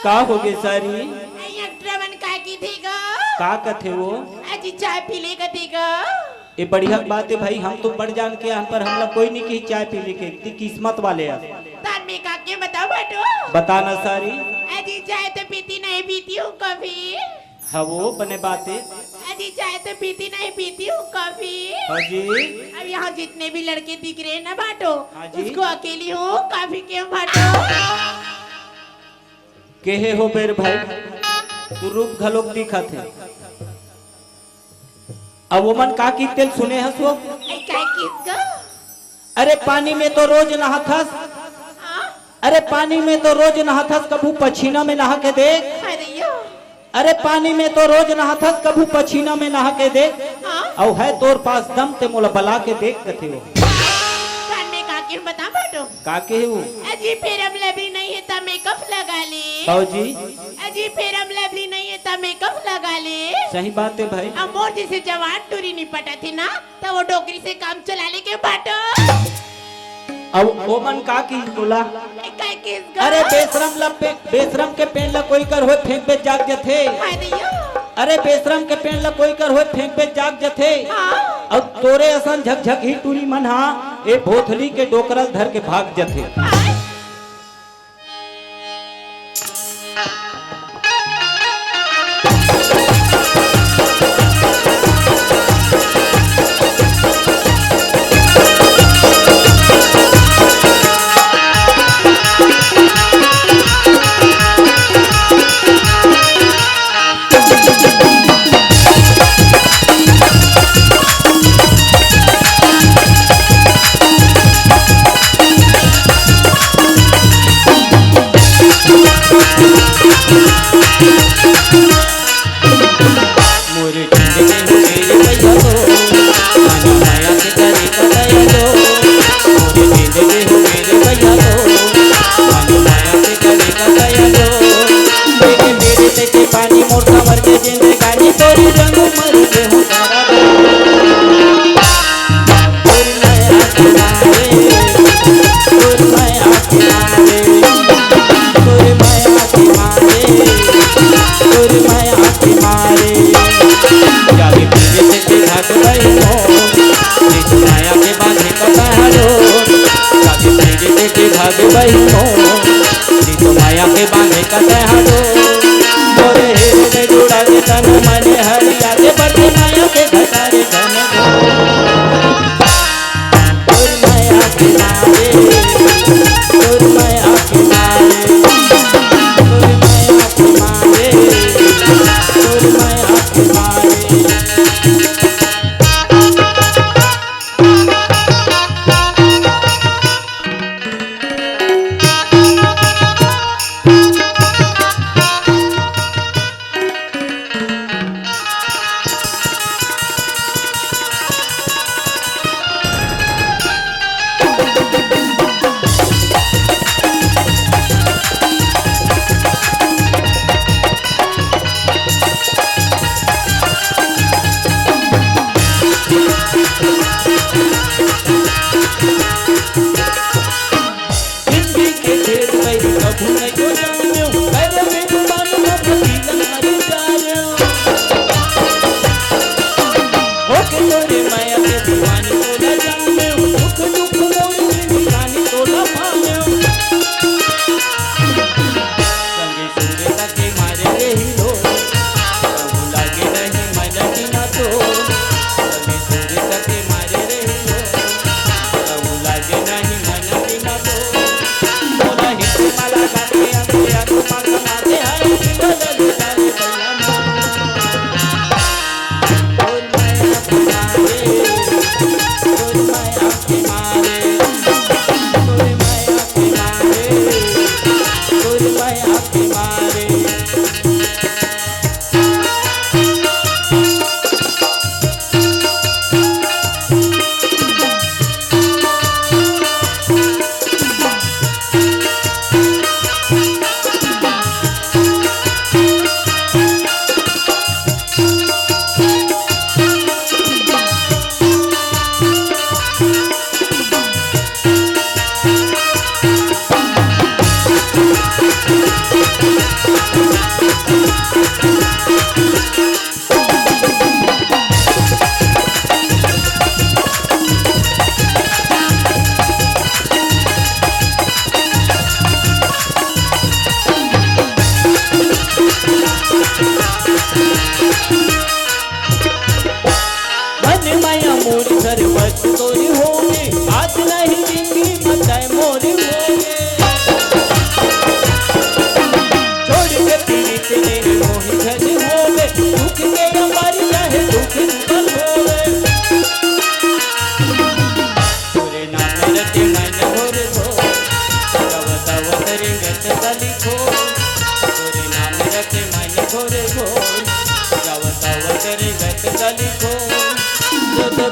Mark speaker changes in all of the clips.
Speaker 1: का हो गए सारी
Speaker 2: ट्रवन का की थी गो
Speaker 1: का कथे वो
Speaker 2: आज चाय पी ले गती गो
Speaker 1: ये बढ़िया बात है भाई। हम तो पढ़ जान के यहाँ पर हम लोग कोई नहीं की चाय पी लेके इतनी किस्मत वाले हैं।
Speaker 2: तान में का के बताओ बटो
Speaker 1: बताना सारी।
Speaker 2: आज चाय तो पीती नहीं पीती हूँ कभी।
Speaker 1: हाँ वो बने बात है।
Speaker 2: आज चाय तो पीती नहीं पीती हूँ कभी।
Speaker 1: हाँ जी।
Speaker 2: अब यहाँ जितने भी लड़के दिख रहे हैं ना बाटो
Speaker 1: हाँ जी।
Speaker 2: उसको अकेली हूँ काफी क्यों बाटो
Speaker 1: केहे हो बेर भाई तू रूप घलोक दिखा थे। अब वो मन का की तेल सुने हसो
Speaker 2: क्या किसका
Speaker 1: अरे पानी में तो रोज नहाथस। अरे पानी में तो रोज नहाथस कभू पछीना में नहा के देख। अरे पानी में तो रोज नहाथस कभू पछीना में नहा के देख। और है तोर पास दम ते मोला बला के देख कथे हो
Speaker 2: बता बाटो
Speaker 1: काके हो
Speaker 2: अजी फेरम लवली नहीं है तब मेकअप लगा ले।
Speaker 1: आओ जी
Speaker 2: अजी फेरम लवली नहीं है तब मेकअप लगा ले।
Speaker 1: सही बात है भाई।
Speaker 2: अब मोर जैसे जवान टूरी नहीं पटा थी ना तो वो डोकरी से काम चला ले के बाटो।
Speaker 1: अब वो मन का की बोला अरे बेशरम के पेड़ ला कोई कर हो फेंक पे जाग जथे। अरे बेशरम के पेड़ ला कोई कर हो फेंक पे जाग जथे। अब तोरे असन झकझक ही टूरी मन हा ए भोथली के डोकरल धर के भाग जथे। पानी मोर कमर के जिंदगानी तोरी रंग मर के हो तारा तोर माया के मारे तोर माया के मारे तोर माया के मारे तोर माया के मारे जागे पीछे से घाट गई हो इस माया के बांधे का पहाड़ो जागे पीछे से घाट गई हो इस माया के बांधे का पहाड़ो जुड़ा के तन मन हरिया के बड़े माया के घटारे धन तोर माया के मारे तोर माया के मारे तोर माया के मारे तोर माया के मारे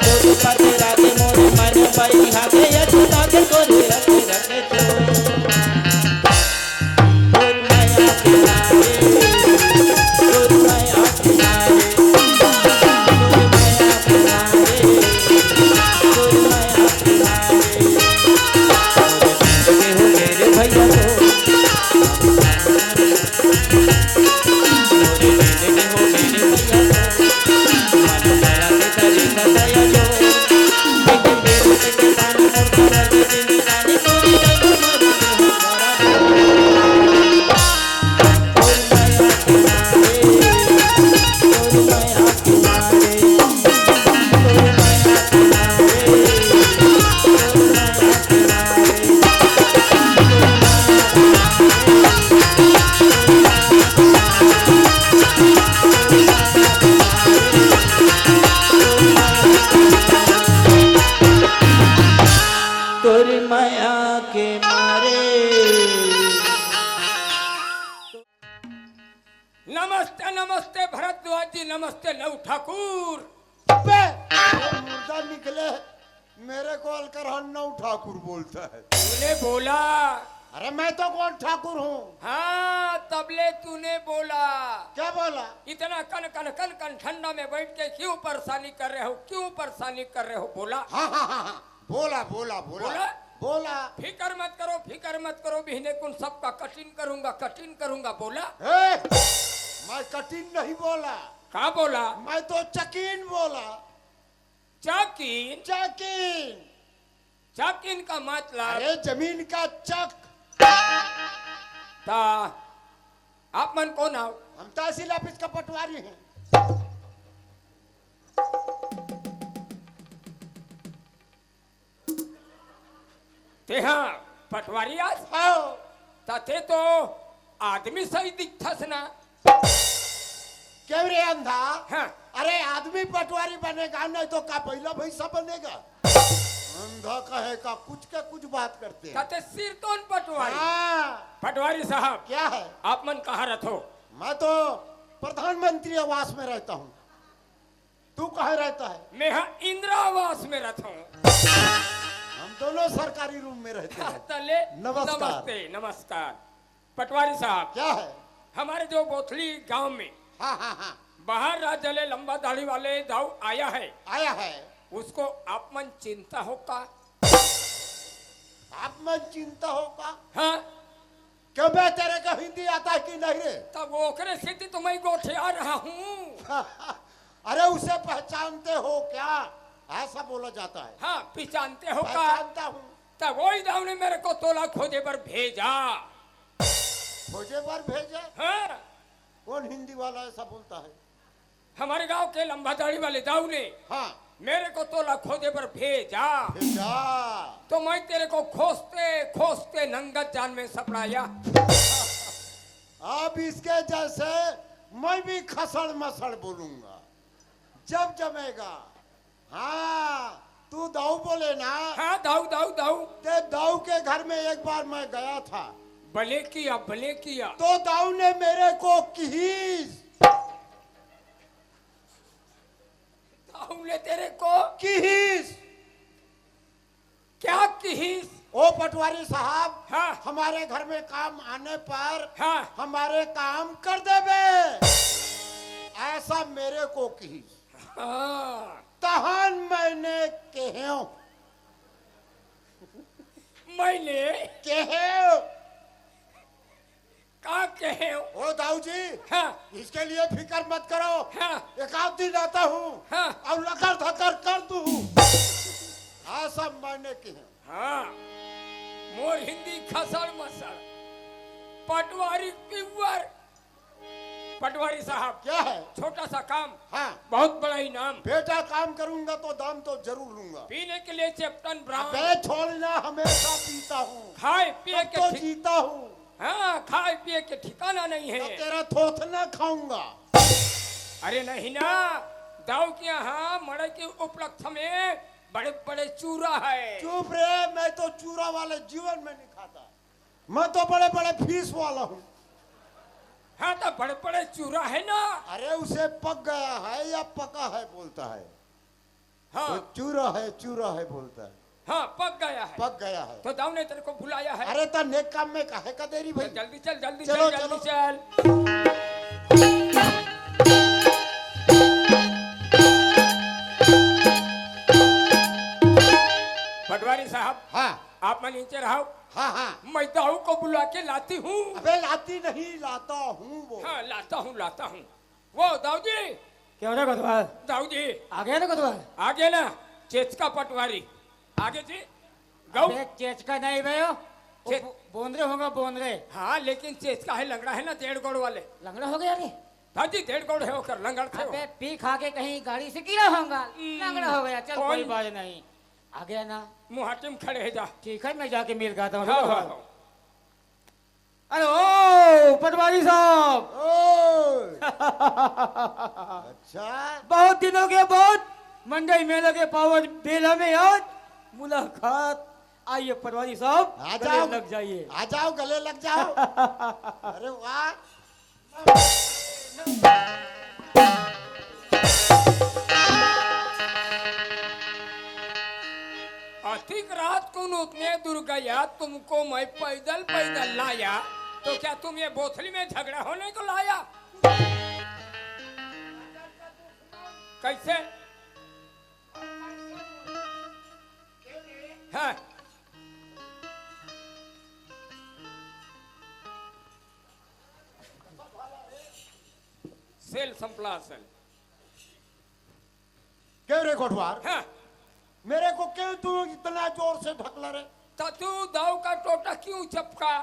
Speaker 1: बोल पाते राधे मोरे मन पाई हाथे यशोदा के गोरे रखे रखे छोड़ तोर माया के मारे तोर माया के मारे तोर माया के मारे तोर माया के मारे हो मेरे भैया तोरी माया के मारे।
Speaker 3: नमस्ते नमस्ते भरद्वाज जी, नमस्ते लव ठाकुर।
Speaker 4: मुर्दा निकले मेरे को अलकर नौ ठाकुर बोलता है।
Speaker 3: तूने बोला।
Speaker 4: अरे मैं तो कौन ठाकुर हूँ।
Speaker 3: हाँ तबले तूने बोला।
Speaker 4: क्या बोला?
Speaker 3: इतना कन कन कन कन ठंडा में बैठ के क्यों परेशानी कर रहे हो, क्यों परेशानी कर रहे हो? बोला।
Speaker 4: हाँ हाँ हाँ हाँ बोला बोला बोला
Speaker 3: बोला?
Speaker 4: बोला।
Speaker 3: फिकर मत करो, फिकर मत करो, बिहने कुन सबका कठिन करूंगा, कठिन करूंगा। बोला।
Speaker 4: मैं कठिन नहीं बोला।
Speaker 3: कहा बोला?
Speaker 4: मैं तो चकीन बोला।
Speaker 3: चाकिन?
Speaker 4: चकीन।
Speaker 3: चाकिन का मतलब?
Speaker 4: अरे जमीन का चक।
Speaker 3: ता आप मन कौन आओ?
Speaker 4: हम तहसील ऑफिस का पटवारी हैं।
Speaker 3: ते हाँ पटवारी आज?
Speaker 4: आओ।
Speaker 3: ते तो आदमी सही दिखथस ना।
Speaker 4: क्यों रे अंधा?
Speaker 3: हाँ।
Speaker 4: अरे आदमी पटवारी बनेगा नहीं तो का पहला भैंसा बनेगा? अंधा कहे का कुछ के कुछ बात करते हैं।
Speaker 3: ते सिर तोन पटवारी।
Speaker 4: हाँ।
Speaker 3: पटवारी साहब
Speaker 4: क्या है?
Speaker 3: आप मन कहाँ रहते हो?
Speaker 4: मैं तो प्रधानमंत्री आवास में रहता हूँ। तू कहाँ रहता है?
Speaker 3: मैं हाँ इंदिरा आवास में रहता हूँ।
Speaker 4: हम दोनों सरकारी रूम में रहते हैं।
Speaker 3: तले
Speaker 4: नमस्कार।
Speaker 3: नमस्ते नमस्कार। पटवारी साहब
Speaker 4: क्या है?
Speaker 3: हमारे जो बोथली गांव में
Speaker 4: हाँ हाँ हाँ
Speaker 3: बाहर राज्य ले लंबा दाढ़ी वाले दाऊ आया है,
Speaker 4: आया है।
Speaker 3: उसको आप मन चिंता हो का?
Speaker 4: आप मन चिंता होगा?
Speaker 3: हाँ
Speaker 4: क्यों बे तेरे को हिंदी आता है कि नहीं रे?
Speaker 3: तब ओकरे स्थिति तो मैं गोठिया रहा हूँ।
Speaker 4: अरे उसे पहचानते हो क्या? ऐसा बोला जाता है।
Speaker 3: हाँ पहचानते हो का?
Speaker 4: पहचानता हूँ।
Speaker 3: तब वही दाऊ ने मेरे को तोला खोजे पर भेजा।
Speaker 4: खोजे पर भेजे?
Speaker 3: हाँ
Speaker 4: कौन हिंदी वाला ऐसा बोलता है?
Speaker 3: हमारे गांव के लंबा दाढ़ी वाले दाऊ ने
Speaker 4: हाँ
Speaker 3: मेरे को तोला खोजे पर भेजा।
Speaker 4: भेजा।
Speaker 3: तो मैं तेरे को खोजते खोजते नंगत जान में सपड़ाया।
Speaker 4: अब इसके जैसे मैं भी खसड़ मसड़ बोलूंगा जब जमेगा। हाँ तू दाऊ बोले ना?
Speaker 3: हाँ दाऊ दाऊ दाऊ।
Speaker 4: ते दाऊ के घर में एक बार मैं गया था।
Speaker 3: भले किया भले किया।
Speaker 4: तो दाऊ ने मेरे को किहीस।
Speaker 3: दाऊ ने तेरे को
Speaker 4: किहीस।
Speaker 3: क्या किहीस?
Speaker 4: ओ पटवारी साहब।
Speaker 3: हाँ।
Speaker 4: हमारे घर में काम आने पर
Speaker 3: हाँ।
Speaker 4: हमारे काम कर देबे, ऐसा मेरे को किहीस।
Speaker 3: हाँ।
Speaker 4: तहन मैंने कहो
Speaker 3: मैंने
Speaker 4: कहो
Speaker 3: का कहे?
Speaker 4: ओ दाऊ जी।
Speaker 3: हाँ।
Speaker 4: इसके लिए फिक्र मत करो।
Speaker 3: हाँ।
Speaker 4: एक आध दिन आता हूँ।
Speaker 3: हाँ।
Speaker 4: और लकर धकर कर दूँ। ऐसा मैंने कहो।
Speaker 3: हाँ मोर हिंदी खसड़ मसड़ पटवारी प्योर। पटवारी साहब
Speaker 4: क्या है?
Speaker 3: छोटा सा काम,
Speaker 4: हाँ
Speaker 3: बहुत बड़ा इनाम।
Speaker 4: बेटा काम करूंगा तो दाम तो जरूर लूंगा।
Speaker 3: पीने के लिए चेप्टन ब्राउन।
Speaker 4: बे छोड़ना, हमेशा पीता हूँ।
Speaker 3: खाए पिए
Speaker 4: तब
Speaker 3: के
Speaker 4: तो
Speaker 3: ठि-
Speaker 4: जीता हूँ।
Speaker 3: हाँ खाए पिए के ठिकाना नहीं
Speaker 4: तो
Speaker 3: है।
Speaker 4: तेरा थोथना खाऊंगा।
Speaker 3: अरे नहीं ना, दाऊ के यहाँ मड़े के उपलक्ष्य में बड़े बड़े चूरा है।
Speaker 4: चुप रे, मैं तो चूरा वाले जीवन में नहीं खाता। मैं तो बड़े बड़े फीस वाला हूँ।
Speaker 3: हाँ तो बड़े बड़े चूरा है ना।
Speaker 4: अरे उसे पक गया है या पका है बोलता है।
Speaker 3: हाँ
Speaker 4: वो चूरा है बोलता है।
Speaker 3: हाँ पक गया है।
Speaker 4: पक गया है।
Speaker 3: तो दाऊ ने तेरे को बुलाया है।
Speaker 4: अरे तो नेक काम में काहे का देरी भाई?
Speaker 3: जल्दी चल जल्दी
Speaker 4: चलो,
Speaker 3: चल जल्दी
Speaker 4: चलो।
Speaker 3: चल। पटवारी साहब
Speaker 4: हाँ
Speaker 3: आप मैं नीचे रहो।
Speaker 4: हाँ हाँ।
Speaker 3: मैं दाऊ को बुला के लाती हूँ।
Speaker 4: अबे लाती नहीं, लाता हूँ वो।
Speaker 3: हाँ लाता हूँ। वो दाऊ जी,
Speaker 1: क्या हो रहा है कोतवाल?
Speaker 3: दाऊ जी
Speaker 1: आ गया ना कोतवाल?
Speaker 3: आगे ना चेचका पटवारी आगे जी गौ।
Speaker 1: अबे चेचका नहीं भयो,
Speaker 3: चे-
Speaker 1: बोंदरे होगा बोंदरे।
Speaker 3: हाँ लेकिन चेचका है लंगड़ा है ना 1.5 गोड़ वाले।
Speaker 1: लंगड़ा हो गया रे?
Speaker 3: दादी 1.5 गोड़ है होकर लंगड़ थे वो।
Speaker 1: अबे पी खा के कहीं गाड़ी से गिरा होगा, लंगड़ा हो गया। चल
Speaker 3: कौन?
Speaker 1: कोई बात नहीं, आ गया ना?
Speaker 3: मुहाटिम खड़े है जा।
Speaker 1: ठीक है, मैं जाके मिल गाता हूँ।
Speaker 3: हाँ, हाँ, हाँ।
Speaker 1: अरे ओ पटवारी साहब,
Speaker 4: ओए। अच्छा
Speaker 1: बहुत दिनों के बाद मंडई मेले के पावर बेला में आज मुलाकात। आइए पटवारी साहब,
Speaker 4: आ
Speaker 1: गले
Speaker 4: जाओ,
Speaker 1: लग जाइए।
Speaker 4: आ जाओ, गले लग जाओ। अरे वाह।
Speaker 3: अधिक रात को उतने दूर गया, तुमको मैं पैदल पैदल लाया, तो क्या तुम ये बोतली में झगड़ा होने को लाया? कैसे? हाँ सेल संपला सेल।
Speaker 4: क्यों रे कोठवार?
Speaker 3: हाँ
Speaker 4: मेरे को क्यों तू इतना जोर से ढकला रे?
Speaker 3: तो तू दाऊ का टोटा क्यों चपका?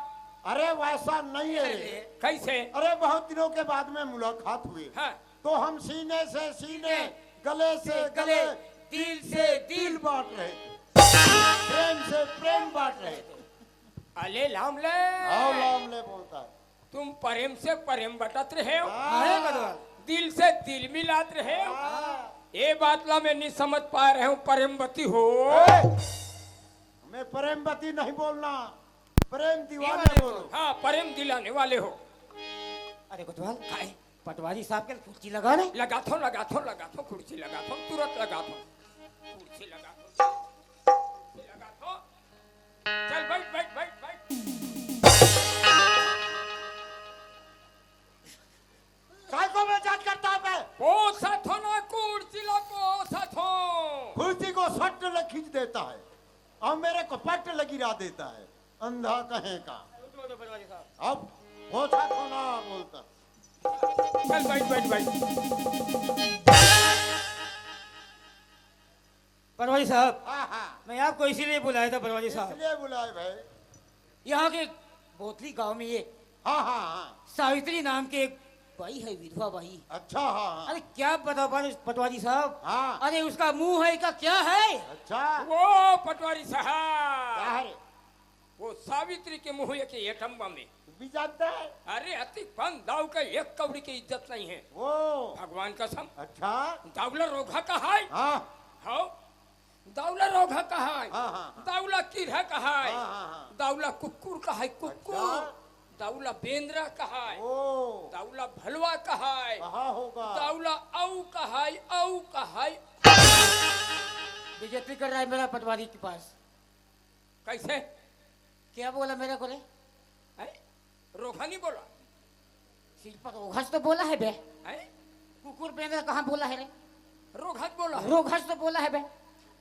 Speaker 4: अरे वैसा नहीं है रे।
Speaker 3: कैसे?
Speaker 4: अरे बहुत दिनों के बाद में मुलाकात हुई,
Speaker 3: हाँ
Speaker 4: तो हम सीने से सीने, गले से गले, दिल से दिल बांट रहे थे, प्रेम से प्रेम बांट रहे थे।
Speaker 3: अले लामले,
Speaker 4: आओ लामले बोलता है।
Speaker 3: तुम प्रेम से प्रेम बटत रहे हो,
Speaker 1: आए कोतवाल?
Speaker 3: दिल से दिल मिलात रहे हो। ये बात ला मैं नहीं समझ पा रहा हूँ। प्रेमवती हो?
Speaker 4: मैं प्रेमवती नहीं बोलना, प्रेम दीवाने बोलो।
Speaker 3: हाँ प्रेम दिलाने वाले हो।
Speaker 1: अरे कोतवाल, काहे पटवारी साहब के कुर्सी लगा रहे?
Speaker 3: लगा थो कुर्सी लगा थो, तुरंत लगा थो कुर्सी लगा थो। चल बैठ बैठ बैठ बैठ।
Speaker 4: काय को मैं जांच करता हूँ मैं?
Speaker 3: पोसा थो ना कुर्सी ला पोसा थो।
Speaker 4: कुर्सी को सट लग खींच देता है और मेरे को पट लगिरा देता है, अंधा कहे का। अब पोछा तो ना बोलता।
Speaker 3: चल बैठ बैठ बैठ।
Speaker 1: पटवारी साहब,
Speaker 4: हाँ हाँ,
Speaker 1: मैं आपको इसीलिए बुलाया था पटवारी साहब।
Speaker 4: इसलिए बुलाए भाई।
Speaker 1: यहाँ के बोतली गांव में ये
Speaker 4: हाँ हाँ हाँ,
Speaker 1: सावित्री नाम के एक बाई है, विधवा बाई।
Speaker 4: अच्छा हाँ हाँ
Speaker 1: अरे क्या बताओ पटवारी साहब,
Speaker 4: हाँ,
Speaker 1: अरे उसका मुंह है का क्या है?
Speaker 4: अच्छा
Speaker 3: वो पटवारी
Speaker 4: क्या
Speaker 3: साहब,
Speaker 4: है रे?
Speaker 3: वो सावित्री के मुंह के एटम्बा में,
Speaker 4: भी जानता है
Speaker 3: अरे अति पन दाऊ का एक कौड़ी की इज्जत नहीं है।
Speaker 4: वो?
Speaker 3: भगवान कसम,
Speaker 4: अच्छा
Speaker 3: दाउला रोघा कहा है।
Speaker 4: हाँ
Speaker 3: हो दाउला रोघा कहा है,
Speaker 4: हाँ हाँ
Speaker 3: दाउला किरहा कहा है,
Speaker 4: हाँ हाँ,
Speaker 3: दाउला कुकुर कहा है कुकुर,
Speaker 4: अच्छा।
Speaker 3: दाउला बेंद्रा कहा है,
Speaker 4: ओ
Speaker 3: दाउला भलवा कहा है,
Speaker 4: कहाँ होगा?
Speaker 3: दाउला औ कहा है, औ कहा है।
Speaker 1: बेइज्जती कर रहा है मेरा पटवारी के पास।
Speaker 3: कैसे?
Speaker 1: क्या बोला मेरे को रे?
Speaker 3: है? रोघा नहीं बोला
Speaker 1: सिर पर रोघस तो बोला है बे।
Speaker 3: है?
Speaker 1: कुकुर पेंद्रा कहाँ बोला है रे?
Speaker 3: रोघा बोला है।
Speaker 1: रोघस तो बोला है बे।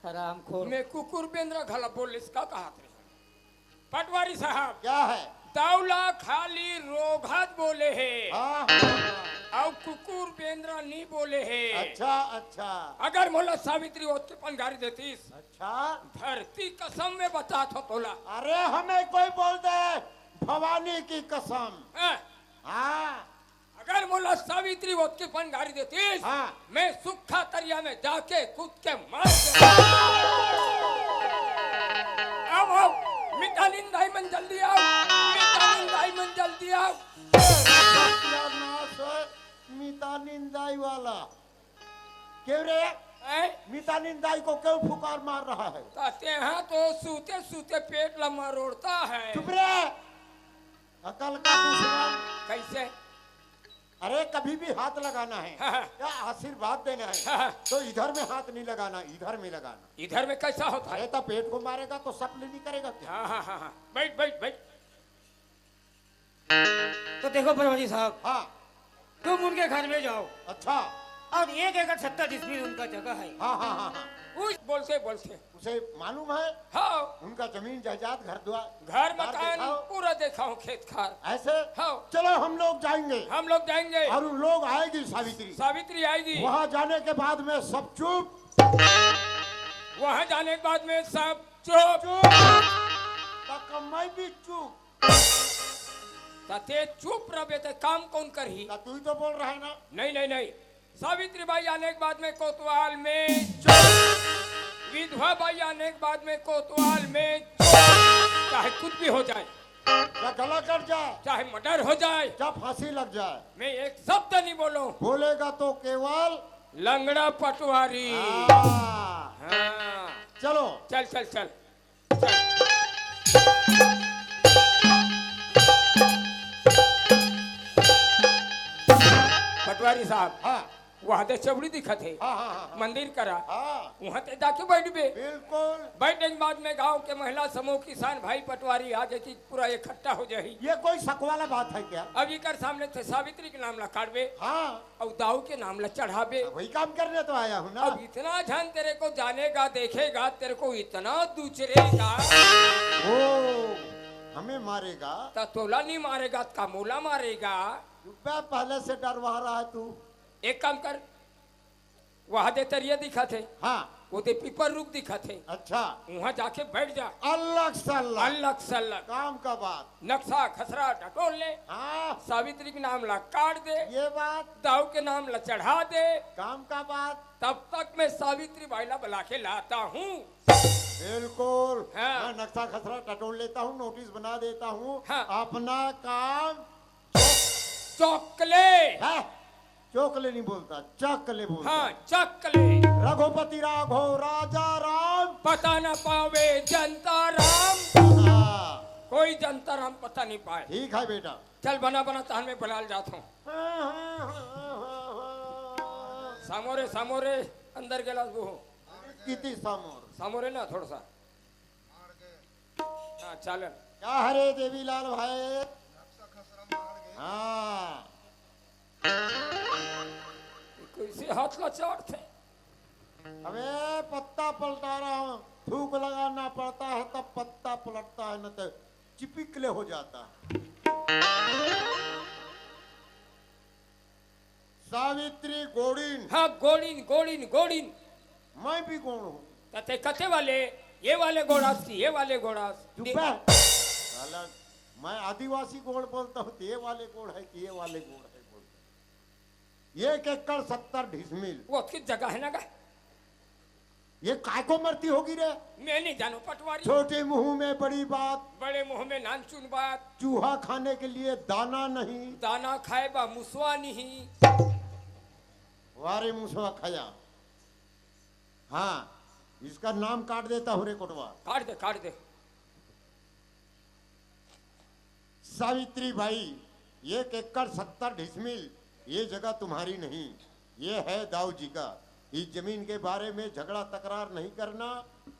Speaker 1: हराम खोर।
Speaker 3: मैं कुकुर बेंद्रा घला बोल इसका कहा थे। पटवारी साहब,
Speaker 4: क्या है?
Speaker 3: दाउला खाली रोघात बोले है
Speaker 4: हाँ हाँ
Speaker 3: और कुकुर बेंद्रा नहीं बोले है।
Speaker 4: अच्छा अच्छा
Speaker 3: अगर मोला सावित्री उत्पन्न गाड़ी देतीस,
Speaker 4: अच्छा।
Speaker 3: धरती कसम में बता थो तोला।
Speaker 4: अरे हमें कोई बोल दे भवानी की कसम।
Speaker 3: हैं?
Speaker 4: हाँ
Speaker 3: अगर मोला सावित्री उत्पन्न गाड़ी देतीस,
Speaker 4: हाँ।
Speaker 3: मैं सुखा तरिया में जाके कूद के मार दूंगा। आओ मितानिन डायमंड जल्दी आओ, मितानिन डायमंड जल्दी आओ।
Speaker 4: मीता निंदाई वाला क्यों रे?
Speaker 3: हैं?
Speaker 4: मीता निंदाई को क्यों फुकार मार रहा है?
Speaker 3: ताते हैं तो सूते सूते पेट लम्बा रोड़ता है।
Speaker 4: चुप रे, अकल का दुश्मन।
Speaker 3: कैसे?
Speaker 4: अरे कभी भी हाथ लगाना है
Speaker 3: हाँ, हाँ।
Speaker 4: या आशीर्वाद देना है
Speaker 3: हाँ, हाँ।
Speaker 4: तो इधर में हाथ नहीं लगाना, इधर में लगाना।
Speaker 3: इधर में कैसा होता है?
Speaker 4: अरे तो पेट को मारेगा तो सप्ली नहीं करेगा क्या?
Speaker 3: हाँ हाँ हाँ हाँ, बैठ बैठ बैठ।
Speaker 5: तो देखो परवाजी साहब,
Speaker 4: हाँ
Speaker 5: तुम उनके घर में जाओ
Speaker 4: अच्छा।
Speaker 5: और 1 एकड़ 70 डिसमिल उनका जगह है।
Speaker 4: हाँ हाँ हाँ हाँ
Speaker 3: उस बोलते बोलते
Speaker 4: उसे मालूम है
Speaker 3: हाँ,
Speaker 4: उनका जमीन जायदाद घर द्वार
Speaker 3: घर
Speaker 4: बार
Speaker 3: मकान
Speaker 4: दिखाओ।
Speaker 3: पूरा देखा हूँ, खेत खार।
Speaker 4: ऐसे
Speaker 3: हाँ।
Speaker 4: चलो हम लोग जाएंगे
Speaker 3: हम लोग जाएंगे
Speaker 4: और उन लोग आएगी सावित्री।
Speaker 3: सावित्री आएगी।
Speaker 4: वहाँ जाने के बाद में सब चुप
Speaker 3: वहाँ जाने के बाद में सब चुप।
Speaker 4: चुप तक मैं भी चुप।
Speaker 3: ते चुप रहे ते काम कौन करही?
Speaker 4: तो तू ही तो बोल रहा है ना।
Speaker 3: नहीं नहीं नहीं, सावित्री बाई आने के बाद में कोतवाल में, विधवा बाई आने के बाद में कोतवाल में, चाहे कुछ भी हो जाए,
Speaker 4: या गला कट जाए
Speaker 3: चाहे मर्डर हो जाए,
Speaker 4: या फांसी लग जाए,
Speaker 3: मैं एक शब्द नहीं बोलूं।
Speaker 4: बोलेगा तो केवल
Speaker 3: लंगड़ा पटवारी।
Speaker 4: हाँ।
Speaker 3: हाँ,
Speaker 4: चलो
Speaker 3: चल चल चल चल। पटवारी साहब,
Speaker 4: हाँ
Speaker 3: वहाँ ते चबड़ी दिखत है,
Speaker 4: हाँ हाँ हाँ
Speaker 3: मंदिर करा,
Speaker 4: हाँ
Speaker 3: वहाँ ते जाके बैठ बे।
Speaker 4: बिल्कुल।
Speaker 3: बैठने के बाद में गांव के महिला समूह किसान भाई पटवारी आ जाती, पूरा इकट्ठा हो जाही।
Speaker 4: ये कोई शक वाला बात है क्या?
Speaker 3: अब इकर सामने थे सावित्री के नाम ला काटबे
Speaker 4: हाँ
Speaker 3: और दाऊ के नाम ला चढ़ाबे।
Speaker 4: वही काम करने तो आया हूँ ना।
Speaker 3: अब इतना जन तेरे को जानेगा देखेगा, तेरे को इतना दूचरेगा,
Speaker 4: ओ हमें मारेगा?
Speaker 3: तो तोला नहीं मारेगा तो कामोला मारेगा।
Speaker 4: रुपया पहले से डरवा रहा है तू।
Speaker 3: एक काम कर, वहां दे तरिया दिखा थे,
Speaker 4: हाँ
Speaker 3: वो दे पीपर रुक दिखा थे,
Speaker 4: अच्छा
Speaker 3: वहां जाके बैठ जा।
Speaker 4: अल्लाह सल्ला
Speaker 3: अलग सल्लग
Speaker 4: काम का बात।
Speaker 3: नक्शा खसरा टटोल ले,
Speaker 4: हाँ
Speaker 3: सावित्री के नाम ला काट दे,
Speaker 4: ये बात
Speaker 3: दाऊ के नाम ला चढ़ा दे।
Speaker 4: काम का बात।
Speaker 3: तब तक मैं सावित्री बाईला बुला के लाता हूँ।
Speaker 4: बिल्कुल
Speaker 3: हाँ।
Speaker 4: मैं नक्शा खसरा टटोल लेता हूँ, नोटिस बना देता हूँ।
Speaker 3: हाँ।
Speaker 4: अपना काम
Speaker 3: चौकले।
Speaker 4: है। चौकले नहीं बोलता, चकले बोलता।
Speaker 3: हाँ, चकले।
Speaker 4: रघुपति राघव राजा राम।
Speaker 3: पता न पावे जनता राम,
Speaker 4: हाँ,
Speaker 3: कोई जनता राम पता नहीं पाए।
Speaker 4: ठीक है बेटा।
Speaker 3: चल बना बना तहन में बलाल जाता हूँ। सामोरे सामोरे अंदर गेला वो
Speaker 4: किती समोर
Speaker 3: सामोरे ना थोड़ा सा। हाँ चालन।
Speaker 4: क्या हरे देवी लाल भाई। हाँ
Speaker 3: कैसे हाथ ला चाट थे।
Speaker 4: अबे पत्ता पलटा रहा हूँ, थूक लगाना पड़ता है तब पत्ता पलटता है, न तो चिपिकले हो जाता है। सावित्री गोड़ीन।
Speaker 3: हाँ गोड़ीन गोड़ीन गोड़ीन।
Speaker 4: मैं भी गोड़ हूँ।
Speaker 3: तते कते वाले, ये वाले गोड़ास थी, ये वाले गोड़ास।
Speaker 4: चुप है साला। मैं आदिवासी गोड़ बोलता हूँ, ये वाले गोड़ है कि ये वाले गोड़ है बोलता हूँ। 1 एकड़ 70 डिसमिल।
Speaker 3: वो किस जगह है ना गा?
Speaker 4: ये काय को मरती होगी रे?
Speaker 3: मैं नहीं जानू पटवारी।
Speaker 4: छोटे मुंह में बड़ी बात,
Speaker 3: बड़े मुंह में नानचुन बात।
Speaker 4: चूहा खाने के लिए दाना नहीं।
Speaker 3: दाना खाए बा मुसवा नहीं।
Speaker 4: वारे मुसवा खाया। हाँ इसका नाम काट देता हूँ रे कोटवा।
Speaker 3: काट दे काट दे।
Speaker 4: सावित्री भाई 1 एकड़ 70 डिसमिल ये जगह तुम्हारी नहीं, ये है दाऊ जी का। इस जमीन के बारे में झगड़ा तकरार नहीं करना,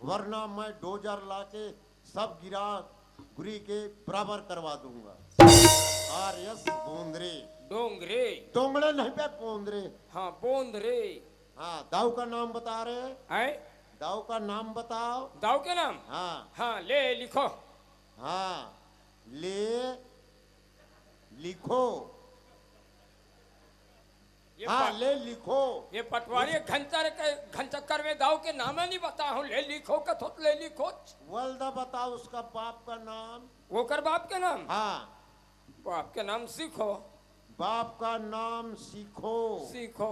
Speaker 4: वरना मैं डोजर लाके सब गिरा गुरी के बराबर करवा दूंगा। आर्यस बोंदरे।
Speaker 3: डोंगरे।
Speaker 4: डोंगड़े नहीं पे बोंदरे।
Speaker 3: हाँ बोंदरे।
Speaker 4: हाँ दाऊ का नाम बता रहे।
Speaker 3: है
Speaker 4: दाऊ का नाम बताओ।
Speaker 3: दाऊ के नाम?
Speaker 4: हाँ
Speaker 3: हाँ ले लिखो।
Speaker 4: हाँ ले लिखो।
Speaker 3: ये
Speaker 4: हाँ
Speaker 3: पट-
Speaker 4: ले लिखो।
Speaker 3: ये पटवारी घनचक्कर में दाऊ के नाम नहीं बता हूँ। ले लिखो कथोत ले लिखो।
Speaker 4: वल्दा बताओ उसका बाप का नाम।
Speaker 3: वो कर बाप के नाम?
Speaker 4: हाँ
Speaker 3: बाप के नाम सीखो।
Speaker 4: बाप का नाम सीखो।
Speaker 3: सीखो।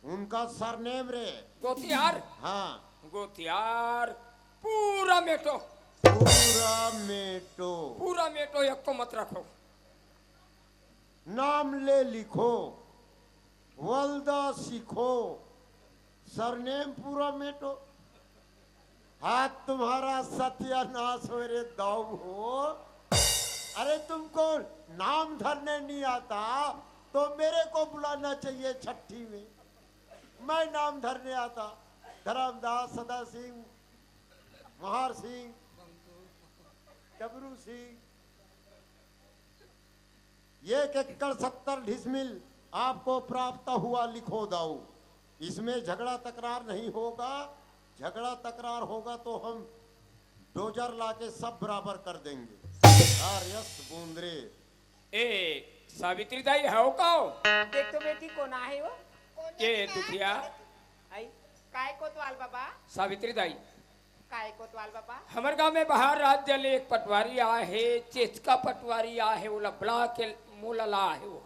Speaker 4: उनका सरनेम रे।
Speaker 3: गोतियार।
Speaker 4: हाँ
Speaker 3: गोतियार। पूरा मेटो।
Speaker 4: पूरा मेटो।
Speaker 3: पूरा मेटो एक को मत रखो।
Speaker 4: नाम ले लिखो, वल्दा सीखो, सरनेम पूरा मेटो। हाथ तुम्हारा सत्यानाश हो रे दाऊ हो। अरे तुमको नाम धरने नहीं आता तो मेरे को बुलाना चाहिए छठी में। मैं नाम धरने आता, धर्मदास, सदा सिंह, महार सिंह, डबरू सिंह। 1 एकड़ 70 डिसमिल आपको प्राप्त हुआ, लिखो दाऊ। इसमें झगड़ा तकरार नहीं होगा। झगड़ा तकरार होगा तो हम डोजर लाके सब बराबर कर देंगे। यस बूंदरे।
Speaker 3: ए सावित्री दाई है का
Speaker 2: देख तो बेटी कोना है वो
Speaker 3: के दुखिया
Speaker 2: आई काय कोतवाल बाबा,
Speaker 3: सावित्री दाई
Speaker 2: काय कोतवाल बाबा।
Speaker 3: हमारे गांव में बाहर राज्य ले एक पटवारी आहे, चेचका पटवारी आहे, वो लबड़ा के मूलला आहे वो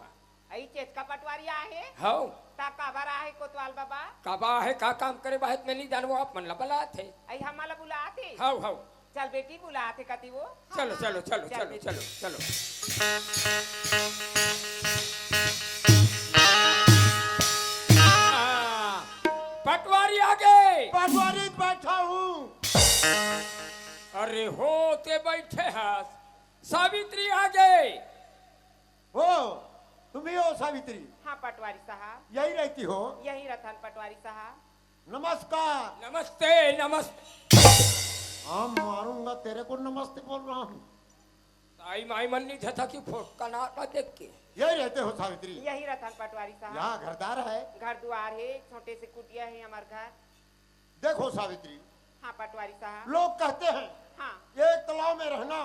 Speaker 2: आई चेचका पटवारी आहे
Speaker 3: हो
Speaker 2: ता काबर आहे कोतवाल बाबा।
Speaker 3: काबा है का काम करे बात में नहीं जानवो आप मन लबला थे
Speaker 2: आई हमारा बुलाते
Speaker 3: हो हो
Speaker 2: चल बेटी बुलाते कती वो।
Speaker 3: चलो चलो चलो
Speaker 2: चल
Speaker 3: चलो
Speaker 2: बेटी।
Speaker 3: चलो चलो पटवारी आ गए।
Speaker 4: पटवारी बैठा हूँ।
Speaker 3: अरे होते बैठे हैं, सावित्री आ गए।
Speaker 4: हो तुम ही हो सावित्री?
Speaker 2: हाँ पटवारी साहब
Speaker 4: यही रहती हो?
Speaker 2: यही रतन पटवारी साहब।
Speaker 4: नमस्कार।
Speaker 3: नमस्ते नमस्ते।
Speaker 4: हाँ मारूंगा तेरे को, नमस्ते बोल रहा हूँ।
Speaker 3: आई माई मन नहीं था कि फोटो ना देख के
Speaker 4: यही रहते हो सावित्री?
Speaker 2: यही रतन पटवारी साहब।
Speaker 4: यहाँ घरदार है?
Speaker 2: घर द्वार है, छोटे से कुटिया है हमारे घर।
Speaker 4: देखो सावित्री,
Speaker 2: हाँ पटवारी साहब।
Speaker 4: लोग कहते हैं
Speaker 2: हाँ
Speaker 4: एक तालाब में रहना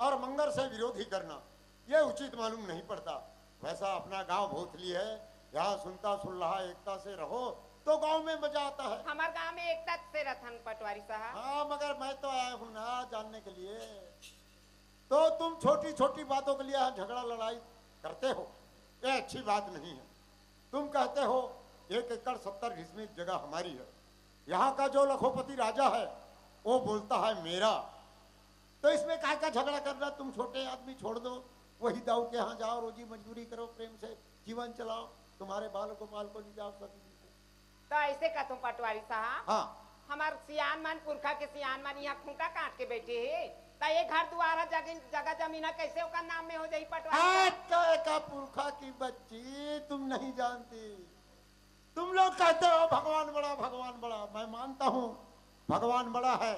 Speaker 4: और मंगर से विरोधी करना, ये उचित मालूम नहीं पड़ता। वैसा अपना गांव भोथली है, यहाँ सुनता सुलहा एकता से रहो तो गांव में मजा आता है।
Speaker 2: हमारे गांव में एक तक से रतन पटवारी साहब।
Speaker 4: हाँ मगर मैं तो आया हूँ ना जानने के लिए। तो तुम छोटी छोटी बातों के लिए यहाँ झगड़ा लड़ाई करते हो, ये अच्छी बात नहीं है। तुम कहते हो 1 एकड़ 70 डिसमिल जगह हमारी है। यहाँ का जो लखोपति राजा है वो बोलता है मेरा। तो इसमें काय का झगड़ा करना? तुम छोटे आदमी छोड़ दो, वही दाऊ के यहाँ जाओ, रोजी मजदूरी करो, प्रेम से जीवन चलाओ, तुम्हारे बाल को माल को नहीं जाओ सकी।
Speaker 2: तो ऐसे का तुम पटवारी साहब।
Speaker 4: हाँ
Speaker 2: हमार सियान मान पुरखा के सियान मान यहाँ खूंटा काट के बैठे है, तो ये घर द्वारा जगह जमीना कैसे ओका नाम में हो जाई पटवारी साहब?
Speaker 4: का पुरखा की बच्ची तुम नहीं जानती। तुम लोग कहते हो भगवान बड़ा भगवान बड़ा, मैं मानता हूँ भगवान बड़ा है,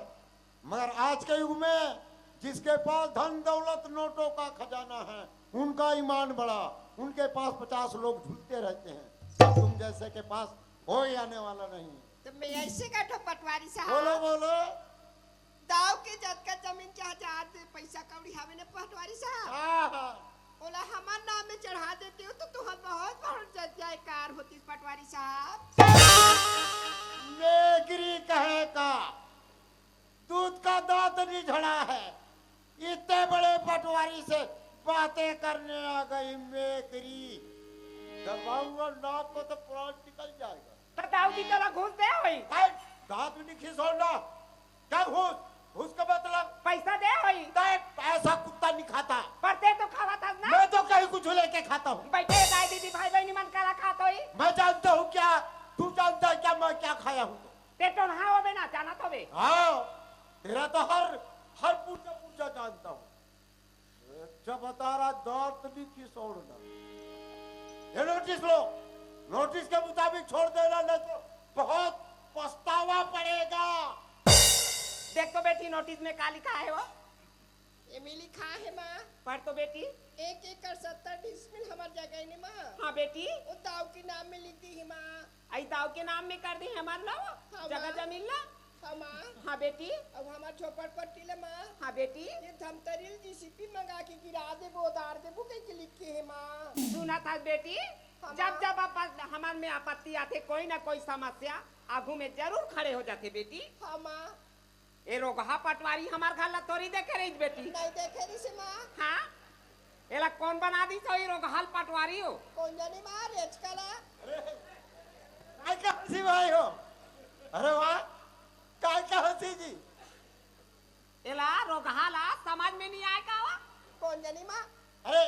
Speaker 4: मगर आज के युग में जिसके पास धन दौलत नोटों का खजाना है उनका ईमान बड़ा। उनके पास 50 लोग झूलते रहते हैं, तुम जैसे के पास कोई आने वाला नहीं।
Speaker 6: तो मैं ऐसे का ठो पटवारी साहब।
Speaker 4: बोलो बोलो।
Speaker 6: दाव के जत का जमीन चाह पैसा कौड़ी हमें ने पटवारी साहब।
Speaker 4: हाँ,
Speaker 6: बोला हमार नाम में चढ़ा देते हो तो तुम बहुत बहुत जयकार होती पटवारी साहब।
Speaker 4: मेगरी कहे का दूध का दांत नहीं झड़ा है, इतने बड़े पटवारी से बातें करने आ गई मेगरी। दबाऊंगा नाक को तो प्राण निकल जाएगा।
Speaker 2: तो दाऊ की तरह घूस दे होई,
Speaker 4: दांत भी नहीं खिसोड़ना। क्या घूस? घूस का मतलब
Speaker 2: पैसा दे होई।
Speaker 4: ऐसा कुत्ता नहीं खाता।
Speaker 2: पढ़ते तो खावा था ना।
Speaker 4: मैं तो कहीं कुछ लेके खाता हूँ।
Speaker 2: बैठे दाई दीदी भाई बहनी मन करा खात होई।
Speaker 4: मैं जानता हूँ क्या, तू जानता है क्या मैं क्या खाया हूँ?
Speaker 2: ते तो नहा होवे ना जाना तो वे।
Speaker 4: हाँ तेरा तो हर पूजा पूजा जानता हूँ। जब बता रहा दांत नहीं खिसोड़ना। ये नोटिस लो, नोटिस के मुताबिक छोड़ देना, नहीं तो बहुत पछतावा पड़ेगा।
Speaker 2: देख तो बेटी नोटिस में का लिखा है वो।
Speaker 6: ये मिली खा है माँ।
Speaker 2: पढ़ तो बेटी।
Speaker 6: 1 एकड़ 70 डिसमिल हमार जगह ने माँ।
Speaker 2: हाँ बेटी।
Speaker 6: वो दाव के नाम में लिख दी है माँ।
Speaker 2: आई दाव के नाम में कर दी है हमार लो
Speaker 6: हाँ,
Speaker 2: जगह
Speaker 6: माँ।
Speaker 2: जमीन ला।
Speaker 6: हाँ माँ।
Speaker 2: हाँ बेटी।
Speaker 6: अब हमार झोपड़ पट्टी ले माँ।
Speaker 2: हाँ बेटी।
Speaker 6: ये धमतरील जीसीपी मंगा के गिरा दे, उतार दे, वो कहीं के लिखे है माँ।
Speaker 2: सुना था बेटी,
Speaker 6: हाँ,
Speaker 2: जब जब हमार में आपत्ति आते कोई ना कोई समस्या आगू में जरूर खड़े हो जाते बेटी।
Speaker 6: हाँ माँ।
Speaker 2: ए रोगहा पटवारी हमार घर ला तोरी देखे रही बेटी।
Speaker 6: नहीं देखे रही से माँ।
Speaker 2: हाँ एला कौन बना दी सो रोगहाल पटवारी हो?
Speaker 6: कौन जाने माँ रेच कला।
Speaker 4: काय का हंसी भाई हो? अरे वाह, काय का हंसी जी?
Speaker 2: एला रोगहाला समझ में नहीं आए का?
Speaker 6: कौन जाने माँ।
Speaker 4: अरे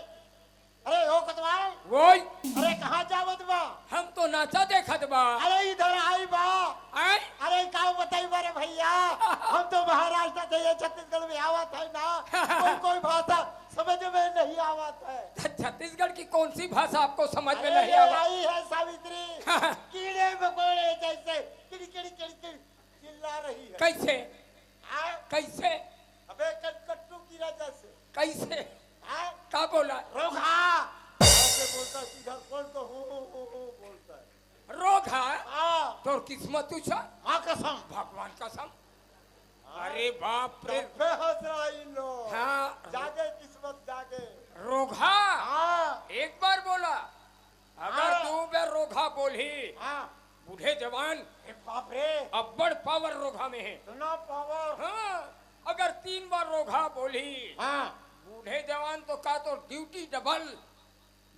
Speaker 4: अरे ओ कतवाल,
Speaker 3: वोई
Speaker 4: अरे कहाँ जावत बा?
Speaker 3: हम तो नाचा देखत बा।
Speaker 4: अरे इधर आई बा।
Speaker 3: आय
Speaker 4: अरे का बताई बारे भैया, हम तो महाराष्ट्र से ये छत्तीसगढ़ में आवत है ना, कोई कोई भाषा समझ में नहीं आवत है।
Speaker 3: छत्तीसगढ़ की कौन सी भाषा आपको समझ में
Speaker 4: अरे
Speaker 3: नहीं
Speaker 4: ये
Speaker 3: आवा?
Speaker 4: आई है सावित्री,
Speaker 3: हाँ।
Speaker 4: कीड़े मकोड़े जैसे किड़ी किड़ी किड़ी किड़ी चिल्ला रही है।
Speaker 3: कैसे
Speaker 4: हाँ?
Speaker 3: कैसे
Speaker 4: अबे कट्टू कीड़ा जैसे।
Speaker 3: कैसे
Speaker 4: हाँ?
Speaker 3: क्या बोला?
Speaker 4: रोगा ऐसे बोलता सीधा कौन तो हो बोलता है।
Speaker 3: रोगा
Speaker 4: हाँ
Speaker 3: तो किस्मत तुझा
Speaker 4: माँ कसम।
Speaker 3: भगवान कसम। अरे बाप रे।
Speaker 4: तब पे हंस रहा इन लोग।
Speaker 3: हाँ
Speaker 4: जागे किस्मत जागे।
Speaker 3: रोगा
Speaker 4: हाँ
Speaker 3: एक बार बोला, अगर
Speaker 4: हाँ।
Speaker 3: 2 बार रोगा बोली
Speaker 4: हाँ
Speaker 3: बूढ़े जवान
Speaker 4: ए बाप रे
Speaker 3: अब्बड़ पावर रोगा में है।
Speaker 4: इतना पावर।
Speaker 3: हाँ अगर 3 बार रोगा बोली
Speaker 4: हाँ
Speaker 3: बूढ़े जवान तो का तो ड्यूटी डबल।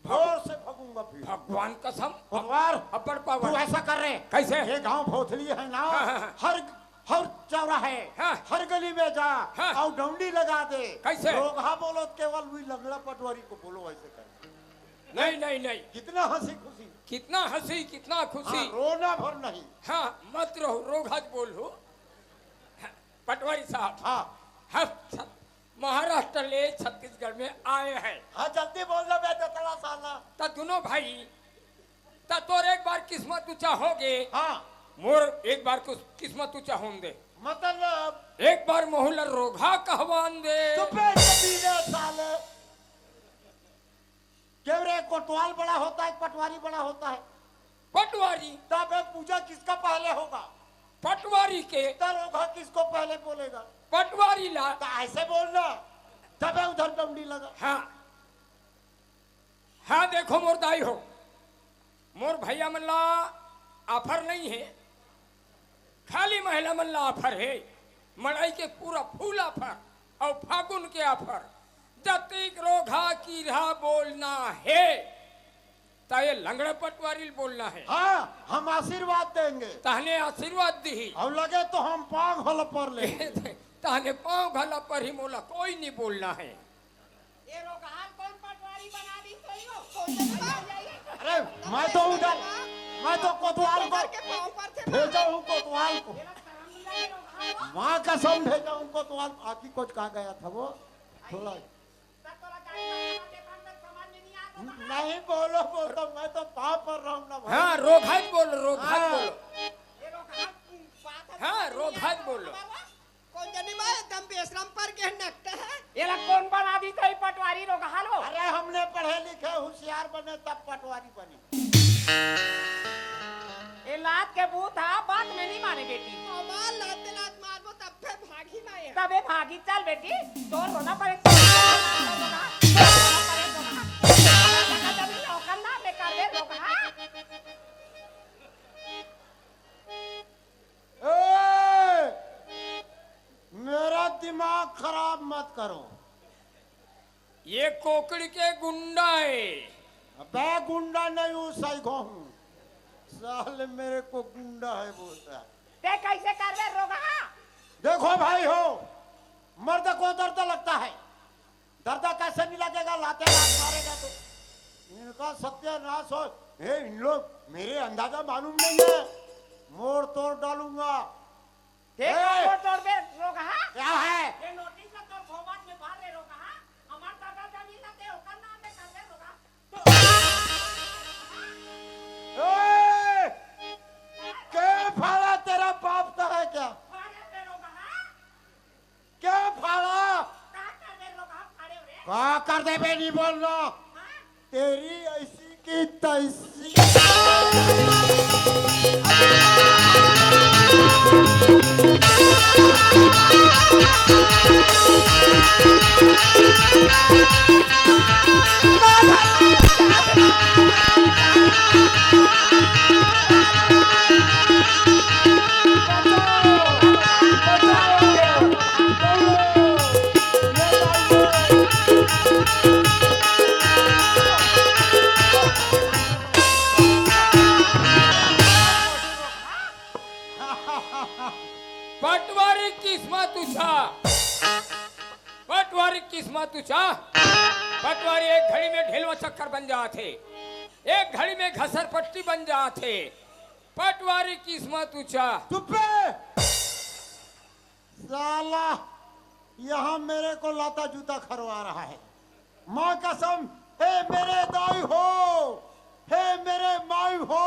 Speaker 4: जोर से भगूंगा फिर।
Speaker 3: भगवान कसम
Speaker 4: भगवान
Speaker 3: अब्बड़
Speaker 4: तू
Speaker 3: पावर।
Speaker 4: ऐसा कर रहे
Speaker 3: कैसे?
Speaker 4: ये गांव भोथली है ना,
Speaker 3: हाँ, हाँ,
Speaker 4: हर चौराहे
Speaker 3: हाँ।
Speaker 4: हर गली में जा
Speaker 3: हाँ।
Speaker 4: और डंडी लगा दे।
Speaker 3: कैसे?
Speaker 4: रोगा बोलो केवल वही लंगड़ा पटवारी को बोलो ऐसे कर।
Speaker 3: नहीं नहीं नहीं,
Speaker 4: कितना हंसी खुशी।
Speaker 3: कितना हंसी कितना खुशी।
Speaker 4: हाँ, रोना भर नहीं।
Speaker 3: हाँ मत रहो रोगाज बोलो। हाँ, पटवारी साहब
Speaker 4: हाँ
Speaker 3: हम महाराष्ट्र ले छत्तीसगढ़ में आए हैं।
Speaker 4: हाँ जल्दी बोल दो बेटा तला साला।
Speaker 3: ता दोनों भाई ता तोर एक बार किस्मत ऊंचा हो गे,
Speaker 4: हाँ
Speaker 3: मोर एक बार किस्मत ऊंचा होन दे।
Speaker 4: मतलब
Speaker 3: एक बार मोहल्ला रोगा कहवान दे।
Speaker 4: चुपे कबीले साले। क्यों रे कोतवाल बड़ा होता है पटवारी बड़ा होता है?
Speaker 3: पटवारी
Speaker 4: तब पूजा किसका पहले होगा?
Speaker 3: पटवारी के
Speaker 4: रोगा किसको पहले बोलेगा?
Speaker 3: पटवारी ला।
Speaker 4: तो ऐसे बोलना तब उधर डंडी लगा।
Speaker 3: हाँ हाँ देखो मोर दाई हो, मोर भैया मन ला ऑफर नहीं है, खाली महिला मन ला ऑफर है। मड़ई के पूरा फूल ऑफर और फागुन के ऑफर। जतिक रोघा कीढ़ा बोलना है ताये लंगड़ा पटवारी बोलना है।
Speaker 4: हाँ हम आशीर्वाद देंगे।
Speaker 3: तहने आशीर्वाद दी
Speaker 4: और लगे तो हम पाँव घल पर ले।
Speaker 3: तहने पाँव घला पर ही मोला कोई नहीं बोलना है।
Speaker 2: ये रोगान कौन पटवारी बना दी सही हो? कौन से बाहर जाइए?
Speaker 4: अरे मैं तो उधर मैं तो कोतवाल को
Speaker 6: के पाँव पर थे।
Speaker 4: भेजा हूँ कोतवाल को।
Speaker 2: ये लोग शर्म नहीं लगे रोगान को?
Speaker 4: माँ कसम भेजा हूँ कोतवाल। आकी कुछ कहा गया था वो थोड़ा
Speaker 2: सब तोरा गाड़ी में के अंदर समझ में नहीं आ रहा।
Speaker 4: नहीं बोलो बोलता मैं तो पाँव पर रहूँ ना भाई।
Speaker 3: हाँ रोघाज बोलो रोघाज
Speaker 4: हाँ।
Speaker 3: बोलो।
Speaker 2: ये रोगान बात है।
Speaker 3: हाँ रोघाज बोलो।
Speaker 6: कौन जाने मैं एकदम बेशरम पर के नकटे है।
Speaker 2: ये लोग कौन बना दी सही पटवारी रोगान हो?
Speaker 4: अरे हमने पढ़े लिखे होशियार बने तब पटवारी बने।
Speaker 2: ये लात के बूथ है, बात में नहीं माने बेटी।
Speaker 6: हमार लाते लात मारबो तब फिर भागी ना ये।
Speaker 2: तबे भागी चल बेटी, तोर रोना पड़े तो रोना पड़े रोना। जब नौकर ना बेकार दे रोगा।
Speaker 4: मेरा दिमाग खराब मत करो।
Speaker 3: ये कोकड़ी के गुंडा है।
Speaker 4: अबे गुंडा नहीं हूँ सैगो हूँ। साले मेरे को गुंडा है बोलता है।
Speaker 2: ते कैसे कर दे रोगा?
Speaker 4: देखो भाई हो, मर्द को दर्द लगता है, दर्द कैसे नहीं लगेगा? लाते लात मारेगा तो इनका सत्यानाश हो। हे इन लोग मेरे अंदाजा मालूम नहीं है, मोड़ तोड़ डालूंगा।
Speaker 2: देख
Speaker 4: ए!
Speaker 2: मोड़ तोड़ दे रोगा।
Speaker 4: क्या है?
Speaker 2: ये नोटिस का तोर भोबात में बाहर रे रोगा। हमार दादा जमीन ना दे ओकर नाम में कर दे रोगा।
Speaker 4: ए! क्या फाड़ा तेरा बाप तो है क्या?
Speaker 2: फाड़े दे रोगा।
Speaker 4: क्या फाड़ा?
Speaker 2: का कर दे रोगा फाड़े रे?
Speaker 4: क्या कर दे बे नहीं बोलना।
Speaker 2: हाँ?
Speaker 4: तेरी ऐसी की तैसी।
Speaker 3: पटवारी किस्मत ऊंचा, पटवारी किस्मत ऊंचा। पटवारी एक घड़ी में ढेलवा चक्कर बन जाते, एक घड़ी में घसर पट्टी बन जाते। पटवारी किस्मत ऊंचा।
Speaker 4: चुप्पे साला, यहाँ मेरे को लाता जूता खरवा रहा है। माँ कसम, हे मेरे दाई हो, हे मेरे माई हो,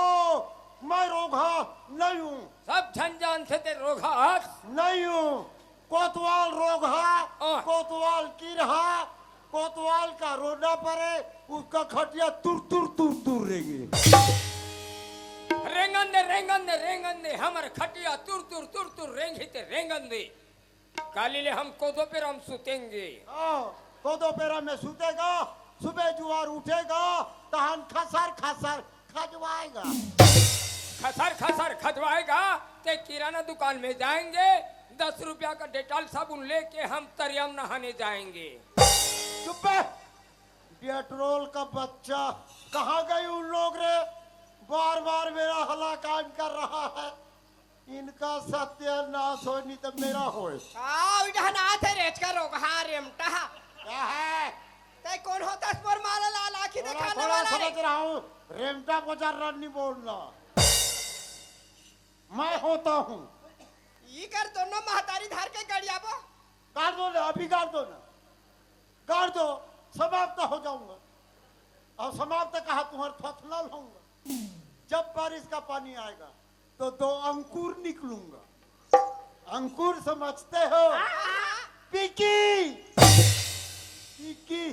Speaker 4: मैं रोगा नहीं हूँ,
Speaker 3: सब झंझान से ते रोगा
Speaker 4: नहीं हूँ। कोतवाल रोगा, कोतवाल की रहा, कोतवाल का रोना पड़े, उसका खटिया तुर तुर तुर तुर रहेगी।
Speaker 3: रेंगन दे रेंगन दे रेंगन दे, हमारे खटिया तुर तुर तुर तुर रेंगी ते रेंगन दे। काली ले हम कोदो पे हम सुतेंगे।
Speaker 4: कोदो पेरा में सुतेगा, सुबह जुआर उठेगा, तहन खसर खसर खजवाएगा।
Speaker 3: खसर खसर खजवाएगा ते किराना दुकान में जाएंगे, 10 रुपया का डेटॉल साबुन लेके हम तरियम नहाने जाएंगे।
Speaker 4: चुप है, पेट्रोल का बच्चा, कहाँ गई उन लोग रे? बार बार मेरा हलाकान कर रहा है। इनका सत्यानाश हो नहीं तो मेरा हो।
Speaker 6: इधर ना थे रेच का रोग हा रेमटा।
Speaker 4: क्या है?
Speaker 6: ते कौन होता है मोर माला लाल आँखी
Speaker 4: थोड़ा
Speaker 6: दिखाने
Speaker 4: थोड़ा
Speaker 6: वाला रे?
Speaker 4: समझ रहा हूँ, रेमटा को जरा नहीं बोलना। मैं होता हूँ।
Speaker 6: ये कर दोनों महतारी धार के गड़िया बो।
Speaker 4: गाड़ दो ना, अभी गाड़ दो ना, गाड़ दो, समाप्त हो जाऊंगा। और समाप्त कहा तुम्हारे थोथला लाऊंगा। जब बारिश का पानी आएगा तो 2 अंकुर निकलूंगा। अंकुर समझते हो? Peaky Peaky.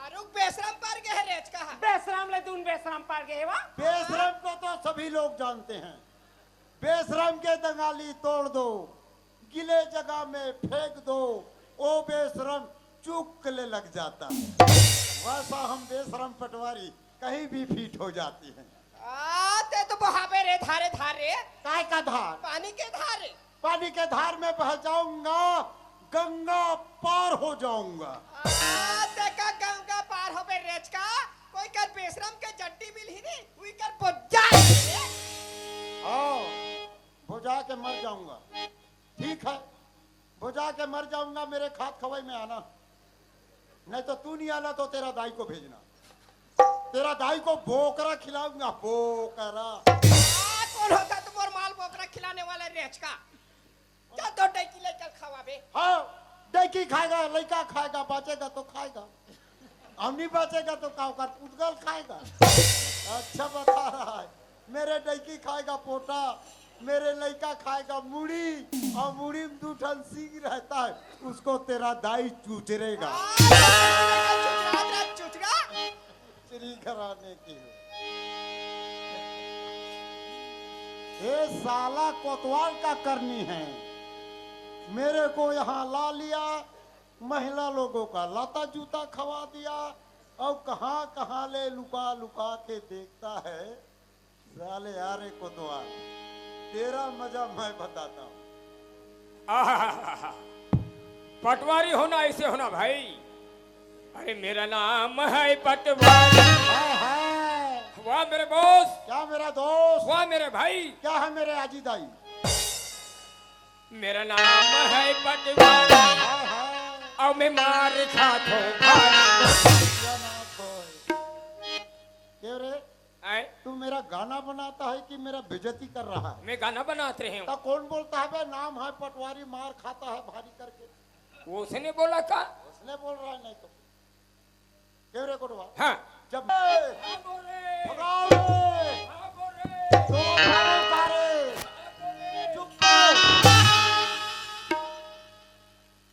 Speaker 6: रुक बेशरम पर गए रेच का।
Speaker 2: बेशरम ले दून बेशरम पार गए वा।
Speaker 4: बेशरम को तो सभी लोग जानते हैं। बेशरम के दंगाली तोड़ दो, गिले जगह में फेंक दो, ओ बेशरम चूक ले लग जाता है। वैसा हम बेशरम पटवारी कहीं भी फिट हो जाती हैं।
Speaker 6: ते तो बहावे रे धारे धारे।
Speaker 4: काय का धार?
Speaker 6: पानी के धारे।
Speaker 4: पानी के धार में बह जाऊंगा, गंगा पार हो जाऊंगा।
Speaker 6: ते का गंगा पार हो बे रेच का। कोई कर बेशरम के जट्टी मिल ही नहीं, कोई कर बुझा रे।
Speaker 4: बुझा के मर जाऊंगा। ठीक है, बुझा के मर जाऊंगा, मेरे खात खवाई में आना। नहीं तो तू नहीं आना तो तेरा दाई को भेजना। तेरा दाई को बोकरा खिलाऊंगा, बोकरा।
Speaker 6: कौन होता तुम्हारे माल बोकरा खिलाने वाला रेच का? जा तो डेकी ले चल खवाबे।
Speaker 4: हाँ, डेकी खाएगा, लड़का खाएगा, बचेगा तो खाएगा। हम नहीं बचेगा तो का पुतगल खाएगा। अच्छा बता रहा है, मेरे डेकी खाएगा पोटा, मेरे लड़का खाएगा मुड़ी, और मुड़ी में 2 ठन सींग रहता है, उसको तेरा दाई चूचरेगा। चुचरी कराने की। ये साला कोतवाल का करनी है। मेरे को यहाँ ला लिया, महिला लोगों का लाता जूता खवा दिया, और कहाँ कहाँ ले लुका लुका के देखता है। साले यारे कोतवाल, तेरा मजा मैं बताता हूँ।
Speaker 3: आहा, पटवारी होना ऐसे होना भाई। अरे मेरा नाम है पटवारी।
Speaker 4: है।
Speaker 3: वाह मेरे बॉस,
Speaker 4: क्या मेरा दोस्त?
Speaker 3: वाह मेरे भाई,
Speaker 4: क्या है मेरे आजी दाई?
Speaker 3: मेरा नाम है पटवारी और मैं मार खाता हूँ भाई।
Speaker 4: क्यों रे?
Speaker 3: आए?
Speaker 4: तू मेरा गाना बनाता है कि मेरा बेइज्जती कर रहा है?
Speaker 3: मैं गाना बनाते रहे हूँ।
Speaker 4: तो कौन बोलता है बे नाम है पटवारी, मार खाता है भारी करके?
Speaker 3: वो उसने बोला का?
Speaker 4: उसने बोल रहा है। नहीं तो क्यों रे कोटवा?
Speaker 3: हाँ।
Speaker 4: जब
Speaker 3: भागो रे,
Speaker 4: भगाओ रे,
Speaker 3: भागो रे,
Speaker 4: दो तारे, चुप कर।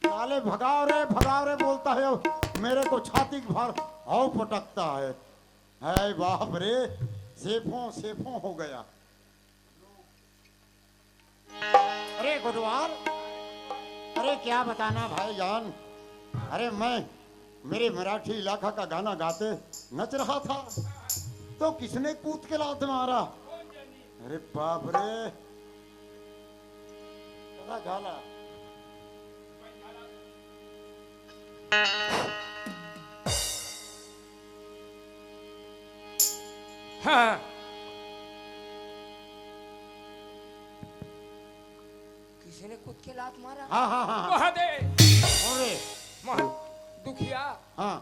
Speaker 4: साले भगाओ रे बोलता है, मेरे को छाती के भर हाउ पटकता है। है बाप रे, सेफों हो गया। अरे गुरुवार, अरे क्या बताना भाईजान। अरे मैं मेरे मराठी इलाका का गाना गाते नच रहा था तो किसने कूद के लात मारा। अरे बाप रे, पता झाला।
Speaker 3: हाँ। किसी ने कूद के लात मारा?
Speaker 4: हाँ
Speaker 3: महादे,
Speaker 4: अरे
Speaker 3: दुखिया
Speaker 4: हाँ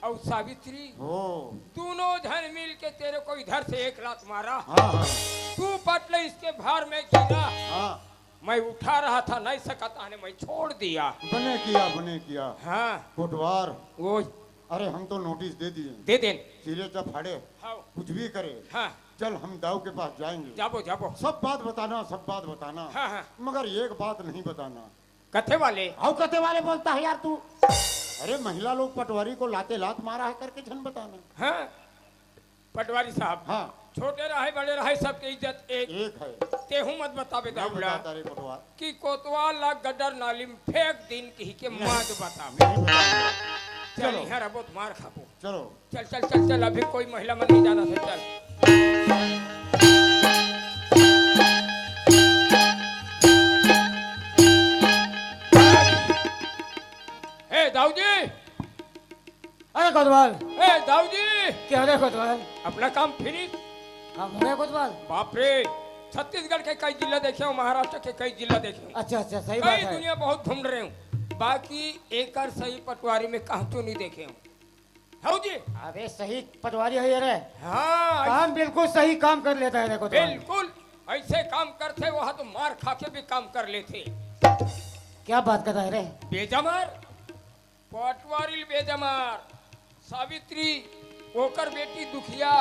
Speaker 3: और सावित्री
Speaker 4: हो
Speaker 3: दोनों जन मिल के तेरे को इधर से एक लात मारा।
Speaker 4: हाँ
Speaker 3: तू पटले इसके भार में गिरा।
Speaker 4: हाँ
Speaker 3: मैं उठा रहा था, नहीं सका था, मैं छोड़ दिया।
Speaker 4: बने किया
Speaker 3: हाँ
Speaker 4: कोटवार।
Speaker 3: वो
Speaker 4: अरे हम तो नोटिस दे दिए,
Speaker 3: दे देन
Speaker 4: सिरे जब फाड़े
Speaker 3: हाँ
Speaker 4: कुछ भी करे,
Speaker 3: हाँ
Speaker 4: चल हम दाऊ के पास जाएंगे,
Speaker 3: जाबो जाबो
Speaker 4: सब बात बताना, सब बात बताना,
Speaker 3: हाँ हाँ
Speaker 4: मगर एक बात नहीं बताना।
Speaker 3: कथे वाले
Speaker 4: आओ कते वाले बोलता है यार तू। अरे महिला लोग पटवारी को लाते लात मारा है करके झन बताना।
Speaker 3: हाँ पटवारी साहब
Speaker 4: हाँ
Speaker 3: छोटे रहे बड़े रहे सबके इज्जत एक
Speaker 4: एक है,
Speaker 3: तेहू मत बतावे
Speaker 4: नहीं
Speaker 3: दाऊला
Speaker 4: बताता रे पटवार,
Speaker 3: कि कोतवाल ला गडर नाली में फेंक दिन की के मात बतावे
Speaker 4: नहीं बताऊंगा।
Speaker 3: चल
Speaker 4: चलो
Speaker 3: यहाँ रबो मार खाबो
Speaker 4: चलो
Speaker 3: चल चल चल चल अभी कोई महिला मन नहीं जाना से चल ए दाऊजी
Speaker 5: अरे कोतवाल,
Speaker 3: ए दाऊजी
Speaker 5: क्या हो रहा है कोतवाल?
Speaker 3: अपना काम फिनिश
Speaker 5: हम हो गए कोतवाल?
Speaker 3: बाप रे छत्तीसगढ़ के कई जिला देखे हूँ महाराष्ट्र के कई जिला देखे हूँ
Speaker 5: अच्छा अच्छा, सही बात
Speaker 3: कई
Speaker 5: है।
Speaker 3: दुनिया बहुत घूम रहे हूँ बाकी एक सही पटवारी में कहाँ तो नहीं देखे हूँ हाँ जी
Speaker 5: अबे सही पटवारी है ये रे,
Speaker 3: हाँ
Speaker 5: काम बिल्कुल सही काम कर लेता है रे कोतवाल।
Speaker 3: बिल्कुल ऐसे काम करते वहाँ तो मार खा के भी काम कर लेते
Speaker 5: क्या बात कर रहा है रे?
Speaker 3: बेजमार पटवारी बेजमार सावित्री ओकर बेटी दुखिया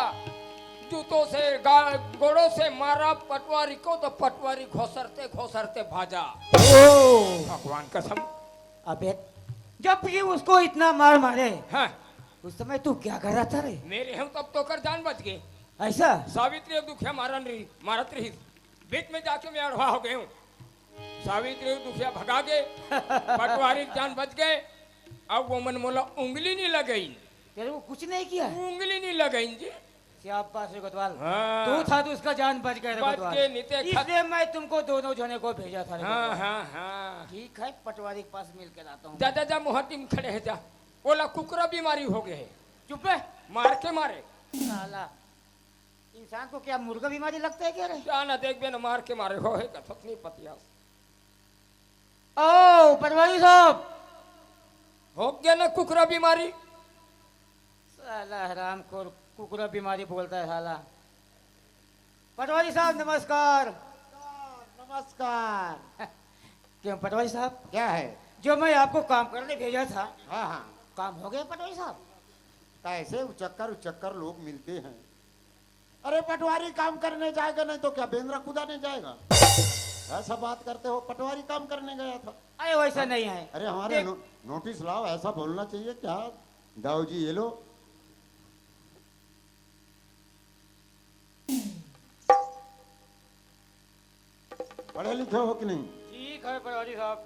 Speaker 3: जूतों से गोड़ों से मारा पटवारी को तो पटवारी घोसरते घोसरते भाजा
Speaker 5: ओ
Speaker 3: भगवान कसम
Speaker 5: अबे जब भी उसको इतना मार मारे
Speaker 3: हाँ
Speaker 5: उस समय तू क्या कर रहा था रे?
Speaker 3: मेरे हम तब तो कर जान बच गए
Speaker 5: ऐसा?
Speaker 3: सावित्री अब दुखिया मारत रही बीच में जाके मैं अड़वा हो गए हूँ सावित्री दुखिया भगा गए पटवारी की जान बच गए अब वो मन मोला उंगली नहीं लगाई
Speaker 5: तेरे को कुछ नहीं किया?
Speaker 3: उंगली नहीं लगाई जी
Speaker 5: क्या बात है कोतवाल?
Speaker 3: हाँ।
Speaker 5: तू था तो उसका जान बच गया रे
Speaker 3: बच
Speaker 5: कोतवाल।
Speaker 3: के नीचे
Speaker 5: इसलिए मैं तुमको दोनों जने को भेजा था रे
Speaker 3: हाँ
Speaker 5: कोतवाल।
Speaker 3: हाँ हाँ
Speaker 5: ठीक है, पटवारी के पास मिल कर आता हूँ।
Speaker 3: जा जा जा मोहटी में खड़े है जा बोला कुकरा बीमारी हो गए है
Speaker 5: चुप है
Speaker 3: मार के मारे
Speaker 5: साला, इंसान को क्या मुर्गा बीमारी लगता है क्या रे?
Speaker 3: क्या ना देख बे न मार के मारे हो है कथक नहीं पतिया
Speaker 5: ओ पटवारी साहब,
Speaker 3: हो गया ना कुकरा बीमारी
Speaker 5: साला हराम को कुकुरा बीमारी बोलता है साला। पटवारी साहब नमस्कार।
Speaker 4: नमस्कार।
Speaker 5: क्यों पटवारी साहब,
Speaker 4: क्या है?
Speaker 5: जो मैं आपको काम करने भेजा था
Speaker 4: हाँ हाँ,
Speaker 5: काम हो गया पटवारी साहब?
Speaker 4: ऐसे उचक्कर लोग मिलते हैं। अरे पटवारी काम करने जाएगा नहीं तो क्या बेंद्रा खुदा नहीं जाएगा? ऐसा बात करते हो, पटवारी काम करने गया था।
Speaker 5: अरे वैसा नहीं है।
Speaker 4: अरे हमारे नोटिस लाओ, ऐसा बोलना चाहिए क्या? दाऊ जी ये लो। पढ़े लिखे हो कि नहीं?
Speaker 5: ठीक है पटवारी साहब,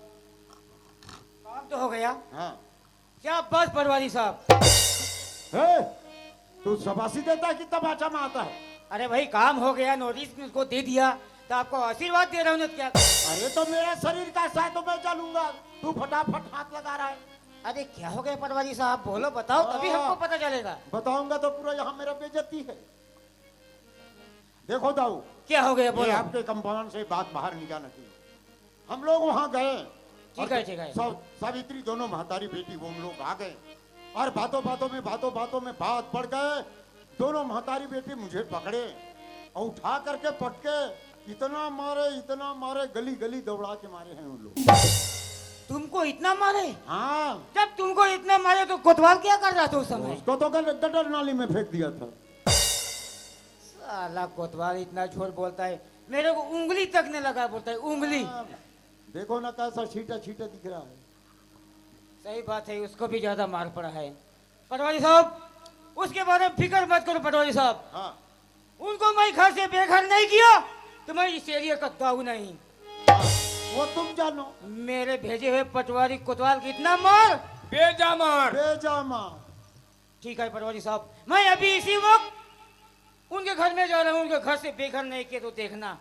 Speaker 5: काम तो हो गया।
Speaker 4: हाँ।
Speaker 5: क्या बस पटवारी साहब।
Speaker 4: हे, तू शाबाशी देता है कि तमाचा मारता है?
Speaker 5: अरे भाई काम हो गया, नोटिस में उसको दे दिया तो आपको आशीर्वाद दे रहा हूँ। क्या?
Speaker 4: अरे तो मेरा शरीर कैसा है तो मैं चलूंगा, तू फटाफट हाथ लगा रहा है।
Speaker 5: अरे क्या हो गया पटवारी साहब, बोलो बताओ तभी हमको पता चलेगा।
Speaker 4: बताऊंगा तो पूरा यहाँ मेरा बेइज्जती है। देखो दाऊ,
Speaker 5: क्या हो गया
Speaker 4: ये
Speaker 5: बोलो।
Speaker 4: आपके कंपाउंड से बात बाहर नहीं जाना चाहिए। हम लोग वहाँ गए,
Speaker 5: ठीक है ठीक है।
Speaker 4: सावित्री दोनों महतारी बेटी वो हम लोग आ गए और बातों बातों में बात बढ़ गए। दोनों महतारी बेटी मुझे पकड़े और उठा करके पटके इतना मारे गली गली दौड़ा के मारे हैं उन लोग।
Speaker 5: तुमको इतना मारे?
Speaker 4: हाँ,
Speaker 5: जब तुमको इतना मारे तो कोतवाल क्या कर रहा था उस समय?
Speaker 4: उसको तो गटर नाली में फेंक दिया था।
Speaker 5: साला कोतवाल इतना झूठ बोलता है, मेरे को उंगली तक नहीं लगा बोलता है, उंगली।
Speaker 4: देखो ना कैसा छीटा छीटा दिख रहा है।
Speaker 5: सही बात है, उसको भी ज्यादा मार पड़ा है। पटवारी साहब उसके बारे में फिक्र मत करो पटवारी साहब।
Speaker 4: हाँ,
Speaker 5: उनको मैं घर से बेघर नहीं किया तो मैं इस एरिया का दाऊ नहीं।
Speaker 4: वो तुम जानो।
Speaker 5: मेरे भेजे हुए पटवारी कोतवाल की इतना मार
Speaker 3: बेजा मार
Speaker 4: बेजामा।
Speaker 5: ठीक है पटवारी साहब, मैं अभी इसी वक्त उनके घर में जा रहा हूँ। उनके घर से बेघर नहीं किया तो देखना।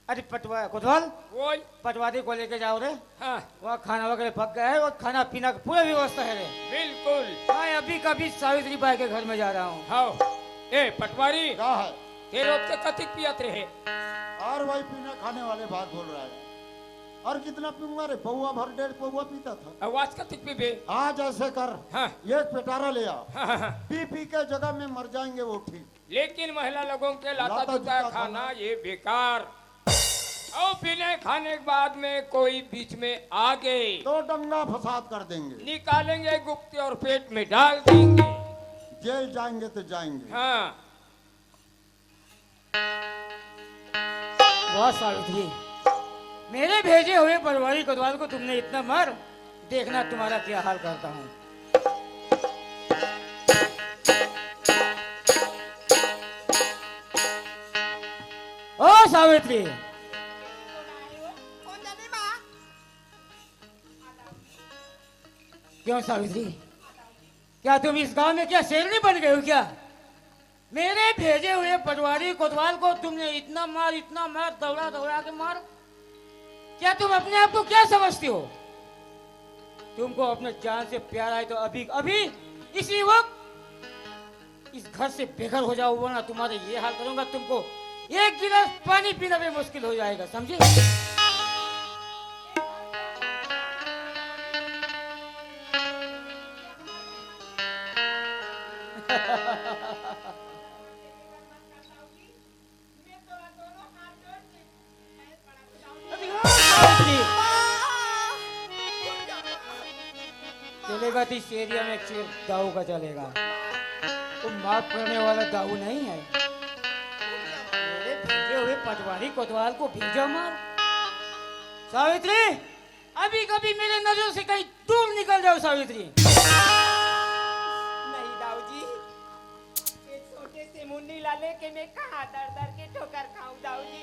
Speaker 5: अरे कोतवाल
Speaker 3: वो
Speaker 5: पटवारी को लेके जाओ रे,
Speaker 3: हाँ
Speaker 5: वहाँ खाना वगैरह पक गया है और खाना पीना का पूरा व्यवस्था है रे।
Speaker 3: बिल्कुल
Speaker 5: मैं अभी कभी सावित्री बाई के घर में जा रहा हूँ।
Speaker 3: हाँ ए पटवारी
Speaker 4: क्या है?
Speaker 3: तेरे के कथिक पियत रहे
Speaker 4: और वही पीने खाने वाले बात बोल रहा है। और कितना पीऊंगा रे? पौवा भर 1.5 पौवा पीता था।
Speaker 3: आवाज कथिक पी बे
Speaker 4: आज ऐसे कर,
Speaker 3: हाँ
Speaker 4: एक पेटारा ले आ,
Speaker 3: हाँ हाँ, हाँ।
Speaker 4: पी के जगह में मर जाएंगे वो ठीक।
Speaker 3: लेकिन महिला लोगों के लाता
Speaker 4: लाता
Speaker 3: जूता
Speaker 4: जूता
Speaker 3: खाना ये बेकार और पीने खाने के बाद में कोई बीच में आ गए
Speaker 4: तो दंगा फसाद कर देंगे,
Speaker 3: निकालेंगे गुप्ते और पेट में डाल देंगे।
Speaker 4: जेल जाएंगे तो जाएंगे।
Speaker 3: हाँ
Speaker 5: वाह सावित्री, मेरे भेजे हुए परवारी कोतवाल को तुमने इतना मार, देखना तुम्हारा क्या हाल करता हूँ। ओ सावित्री,
Speaker 6: कौन जाने माँ?
Speaker 5: क्यों सावित्री, क्या तुम इस गांव में क्या शेरनी बन गए हो क्या? मेरे भेजे हुए पटवारी कोतवाल को तुमने इतना मार दौड़ा दौड़ा के मार। क्या तुम अपने आप को क्या समझती हो? तुमको अपने जान से प्यार है तो अभी अभी इसी वक्त इस घर से बेघर हो जाओ, वरना तुम्हारे ये हाल करूंगा, तुमको एक गिलास पानी पीना भी मुश्किल हो जाएगा, समझे? चलेगा तो इस एरिया में एक दाऊ का चलेगा, तुम माफ करने वाला दाऊ नहीं है। मेरे भेजे हुए पटवारी कोतवाल को भेजा मार। सावित्री, अभी कभी मेरे नजर से कहीं दूर निकल जाओ सावित्री।
Speaker 2: नहीं दाऊ जी, ये छोटे से मुन्नी लाले के मैं कहाँ दर दर के ठोकर खाऊं दाऊ जी।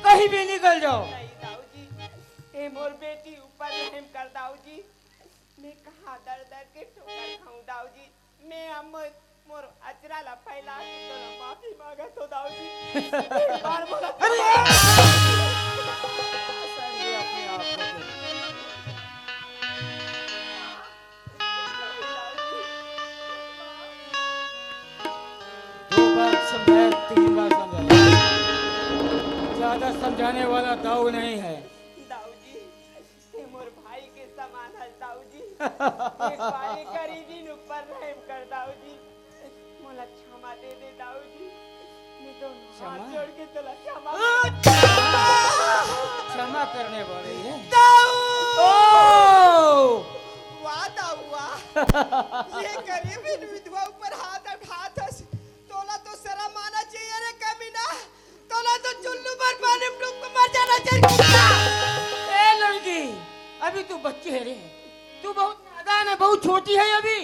Speaker 5: कहीं भी निकल जाओ।
Speaker 2: नहीं दाऊ जी, ए मोर बेटी ऊपर रहम कर दाऊ जी, मैं कहाँ दर दर के ठोकर खाऊं दाऊ जी। मैं अब मोर अचरा ला फैला के तो माफी मांगा तो दाऊ जी। एक बार मोला
Speaker 5: अरे समझे अपने आप को तुम। दो बार समझाया, 3 बार समझाया, ज्यादा समझाने वाला दाऊ नहीं है।
Speaker 2: दाऊ जी, ये मोर भाई के समान है दाऊ जी। एक बारी गरीबी न ऊपर रहम कर दाऊ जी, मोला क्षमा दे दे दाऊ जी। मैं तो हाथ
Speaker 5: क्षमा?
Speaker 2: जोड़ के तोला क्षमा
Speaker 5: क्षमा करने वाले है।
Speaker 6: दाऊ!
Speaker 5: ओ!
Speaker 6: वाह दाऊ वाह! ये गरीब विधवा ऊपर हाथ उठाता, तोला तो शर्म आना चाहिए रे कमीना, तोला तो चुल्लू पर पानी में डूब के मर जाना चाहिए।
Speaker 5: ए लड़की, अभी तू बच्ची है रे, तू बहुत नादान है, बहुत छोटी है अभी,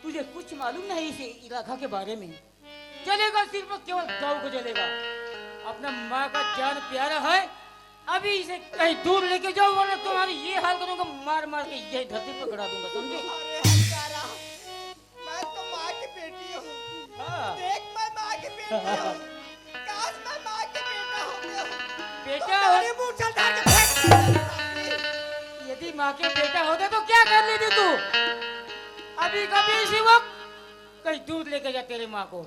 Speaker 5: तुझे कुछ मालूम नहीं इस इलाका के बारे में। चलेगा सिर्फ केवल गाँव को चलेगा, अपना माँ का जान प्यारा है, अभी इसे कहीं दूर लेके जाओ, वरना तुम्हारी ये हाल करूंगा, मार मार के यही धरती पर गड़ा दूंगा, समझे?
Speaker 6: अरे हंकारा, मैं तो माँ की बेटी हूँ।
Speaker 5: हाँ।
Speaker 6: देख मैं माँ की बेटी हूँ, काश मैं माँ की बेटा हो गया हूँ।
Speaker 5: बेटा
Speaker 6: तो तेरी मुँह चल डाल के फेंक दे।
Speaker 5: यदि माँ के बेटा होते तो क्या कर लेती तू? अभी कभी इसी वक्त कहीं दूर लेके जा तेरे माँ को,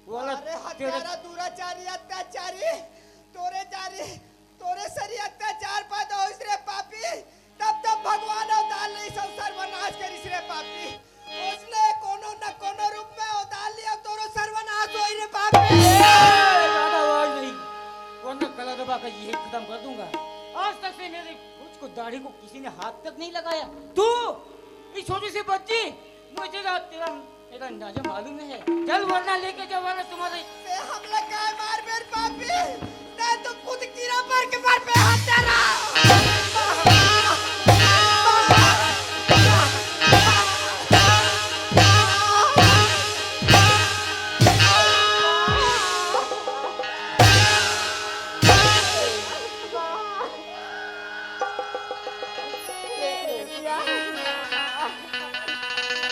Speaker 6: अरे हत्यारा दुराचारी अत्याचारी, तोरे सरी अत्याचार पैदा हो रे पापी, तब भगवान अवतार ले संसार बनाश करिस रे पापी। उसने कोनो न कोनो रूप में अवतार लिया, तोरो सर्वनाश होई रे पापी।
Speaker 5: ज्यादा आवाज नहीं, वरना गला दबा कर यही खत्म कर दूंगा। आज तक से मेरे कुछ को दाढ़ी को किसी ने हाथ तक नहीं लगाया। तू इस छोटी सी बच्ची, मुझे तेरा अंदाजा मालूम है, चल वरना लेके जाओ, वरना तुम्हारे
Speaker 6: बे हमला काय मार मेरे पापी, ते तो खुद कीड़ा पर के मार पे हत्यारा।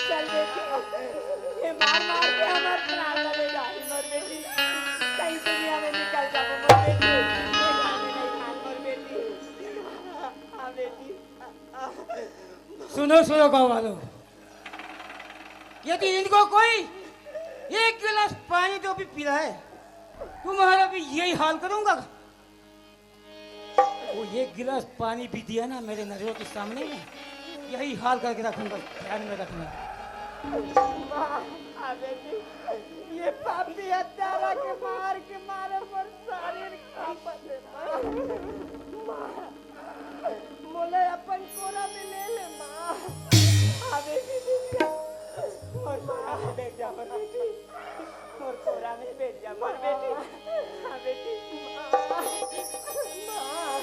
Speaker 2: चल बेटी, ये मार मार के हमार प्राण ले जाए मोर बेटी। कहीं दुनिया में निकल जाओ मोर बेटी, ये गाने नहीं खान मोर बेटी। हाँ बेटी।
Speaker 5: सुनो सुनो गाँव वालों, यदि इनको कोई 1 गिलास पानी तो भी पिला है, तुम्हारा भी यही हाल करूंगा। वो 1 गिलास पानी भी दिया ना मेरे नजरों के सामने में, यही हाल करके रखूंगा, ध्यान में रखना।
Speaker 2: हाँ बेटी, ये पापी हत्यारा के मार के मारे पर शरीर कांपत है माँ। मोले अपन कोरा में ले ले माँ। हाँ बेटी, मोर कोरा में बैठ जा मोर बेटी, मोर कोरा में बैठ जा मोर बेटी। हाँ बेटी, माँ, माँ,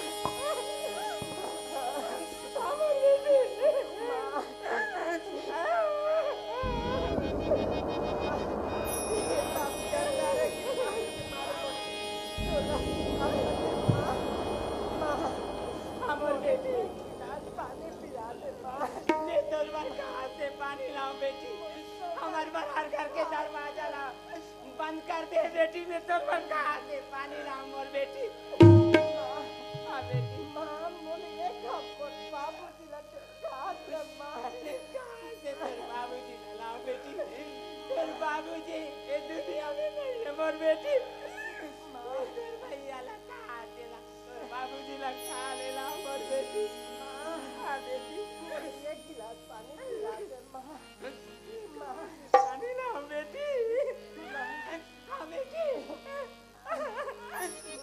Speaker 2: हाँ मोर बेटी, माँ। हमर बेटी पानी पिला दे माँ। ले दरबार का हाथ से पानी लाओ बेटी। हमारे बाहर घर के दरवाजा ला बंद कर दे बेटी। ले दरबार का हाथ से पानी लाओ मोर बेटी। हाँ बेटी, माँ मोने एक हमको बाबूजी लगे कहाँ से माँ? कहाँ से तेरे बाबूजी लाओ बेटी? तेरे बाबूजी ये दुनिया में नहीं है मोर बेटी। माँ तेरे भैया ला कहाँ से ला? बाबूजी ला कहाँ ले ला मोर बेटी? हाँ बेटी, एक गिलास पानी पिला दे माँ। माँ पानी लाओ बेटी। हाँ बेटी,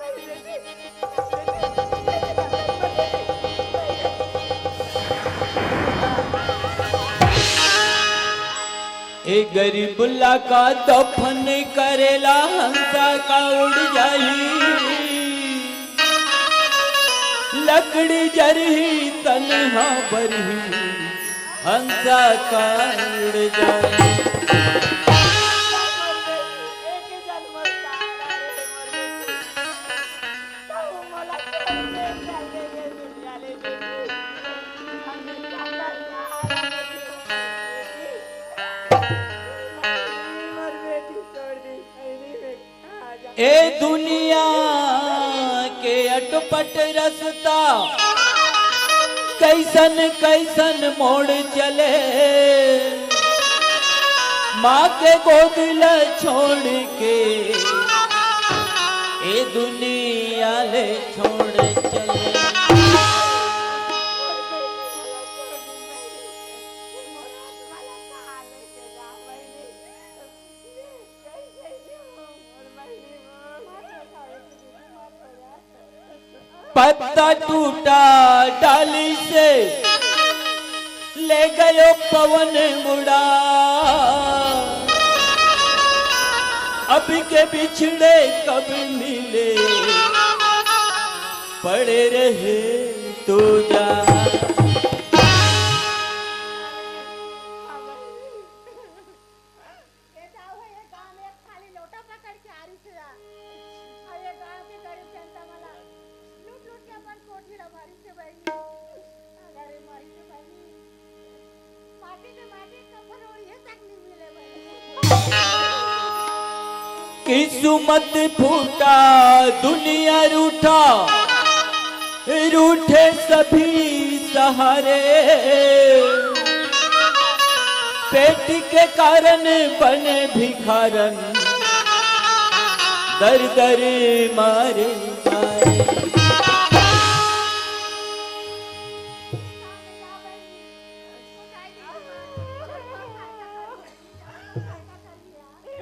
Speaker 2: मेरी बेटी,
Speaker 1: ए गरीबुल्ला का दफन करेला हंसा का उड़ जाई लकड़ी जरही तन्हा बरही हंसा का उड़ जाई। ए दुनिया के अटपट रसता कैसन कैसन मोड़ चले माँ के गोदिल छोड़ के ए दुनिया ले छोड़ चले। पत्ता टूटा डाली से ले गयो पवन मुड़ा अभी के बिछड़े कब मिले पड़े रहे तो जा। किस्मत फूटा दुनिया रूठा रूठे सभी सहारे पेट के कारण बने भिखारन दर दर मारे मारे।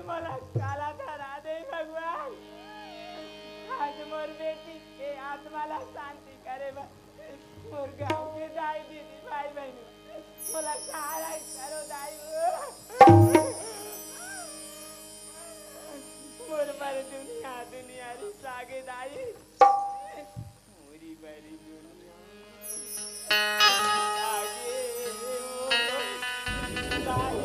Speaker 2: मला काला धरा दे भगवान। आज मोर बेटी के आत्माला शांति करे बा। मोर गाँव के दाई दीदी भाई बहन मला काला करो दाई। मोर पर दुनिया दुनिया री सागे दाई मोरी बड़ी दुनिया सागे दाई।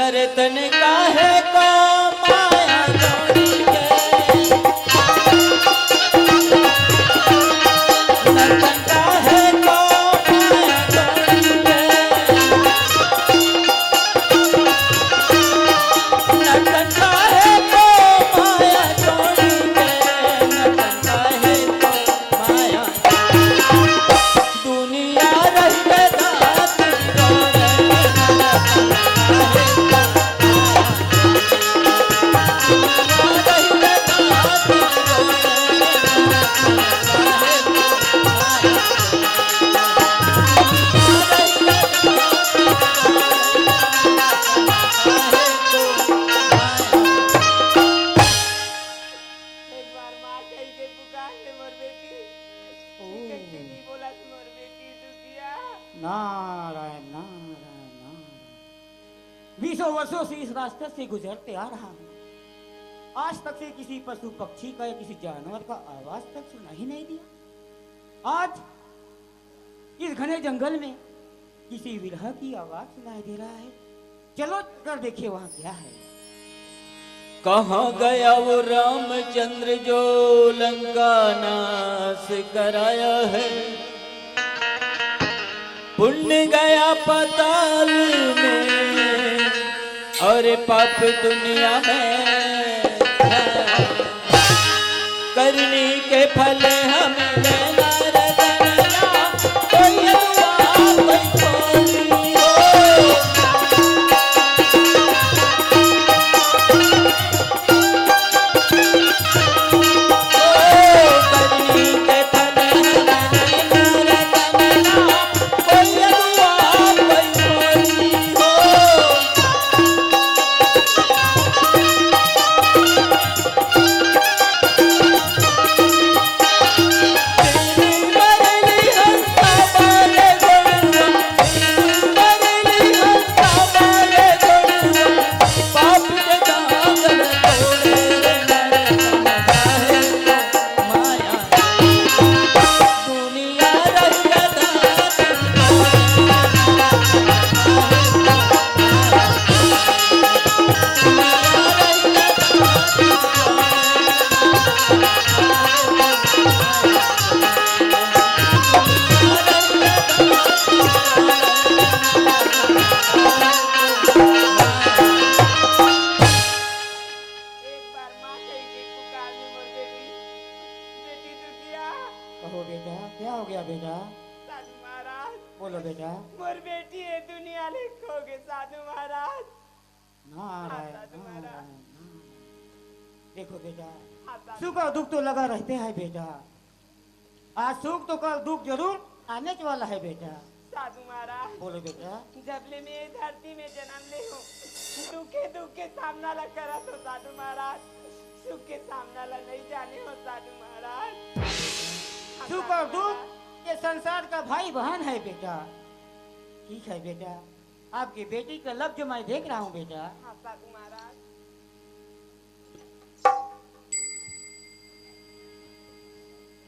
Speaker 1: नर्तन काहे को माया जोड़ी के नर्तन काहे को माया जोड़ी के नर्तन काहे को माया जोड़ी के नर्तन काहे को माया दुनिया रही दात जोड़े नर्तन काहे को
Speaker 2: एक बार माँ कही के पुकार ले मोर बेटी कैसे नहीं बोला तू मोर बेटी दुखिया
Speaker 5: नारायण नारायण नारायण 20 वर्षों से इस रास्ते से गुजरते आ रहा हूँ। आज तक से किसी पशु पक्षी का या किसी जानवर का आवाज तक सुना ही नहीं दिया। आज इस घने जंगल में किसी विरह की आवाज सुनाई दे रहा है। चलो कर देखिए वहां क्या है।
Speaker 1: कहाँ गया वो रामचंद्र जो लंका नाश कराया है पुण्य गया पाताल में और पाप दुनिया में है। करनी के फल हमें लेना रतनिया कोई दुआ कोई खोली हो करनी के फल हमें लेना रतनिया कोई दुआ कोई खोली हो
Speaker 2: एक बार माँ कही के पुकार ले मोर बेटी बेटी दुखिया
Speaker 5: कहो बेटा क्या हो गया बेटा?
Speaker 2: साधु महाराज
Speaker 5: बोलो बेटा।
Speaker 2: मोर बेटी ये दुनिया ले खोगे साधु महाराज
Speaker 5: नारायण
Speaker 2: साधु महाराज।
Speaker 5: नारायण नारायण। देखो बेटा
Speaker 2: हाँ, साधु
Speaker 5: सुख और दुख तो लगा रहते हैं बेटा। आज सुख तो कल दुख जरूर आने वाला है बेटा।
Speaker 2: साधु महाराज
Speaker 5: बोलो बेटा।
Speaker 2: जब ले मैं धरती में जन्म ले हूँ दुख के सामना ला करा तो साधु महाराज सुख के सामना ला नहीं जाने हो साधु महाराज हाँ,
Speaker 5: सुख
Speaker 2: साधु
Speaker 5: और दुख
Speaker 2: महाराज।
Speaker 5: ये संसार का भाई बहन है बेटा। ठीक है बेटा आपकी बेटी का लफ्ज मैं देख रहा हूँ बेटा।
Speaker 2: हाँ साधु महाराज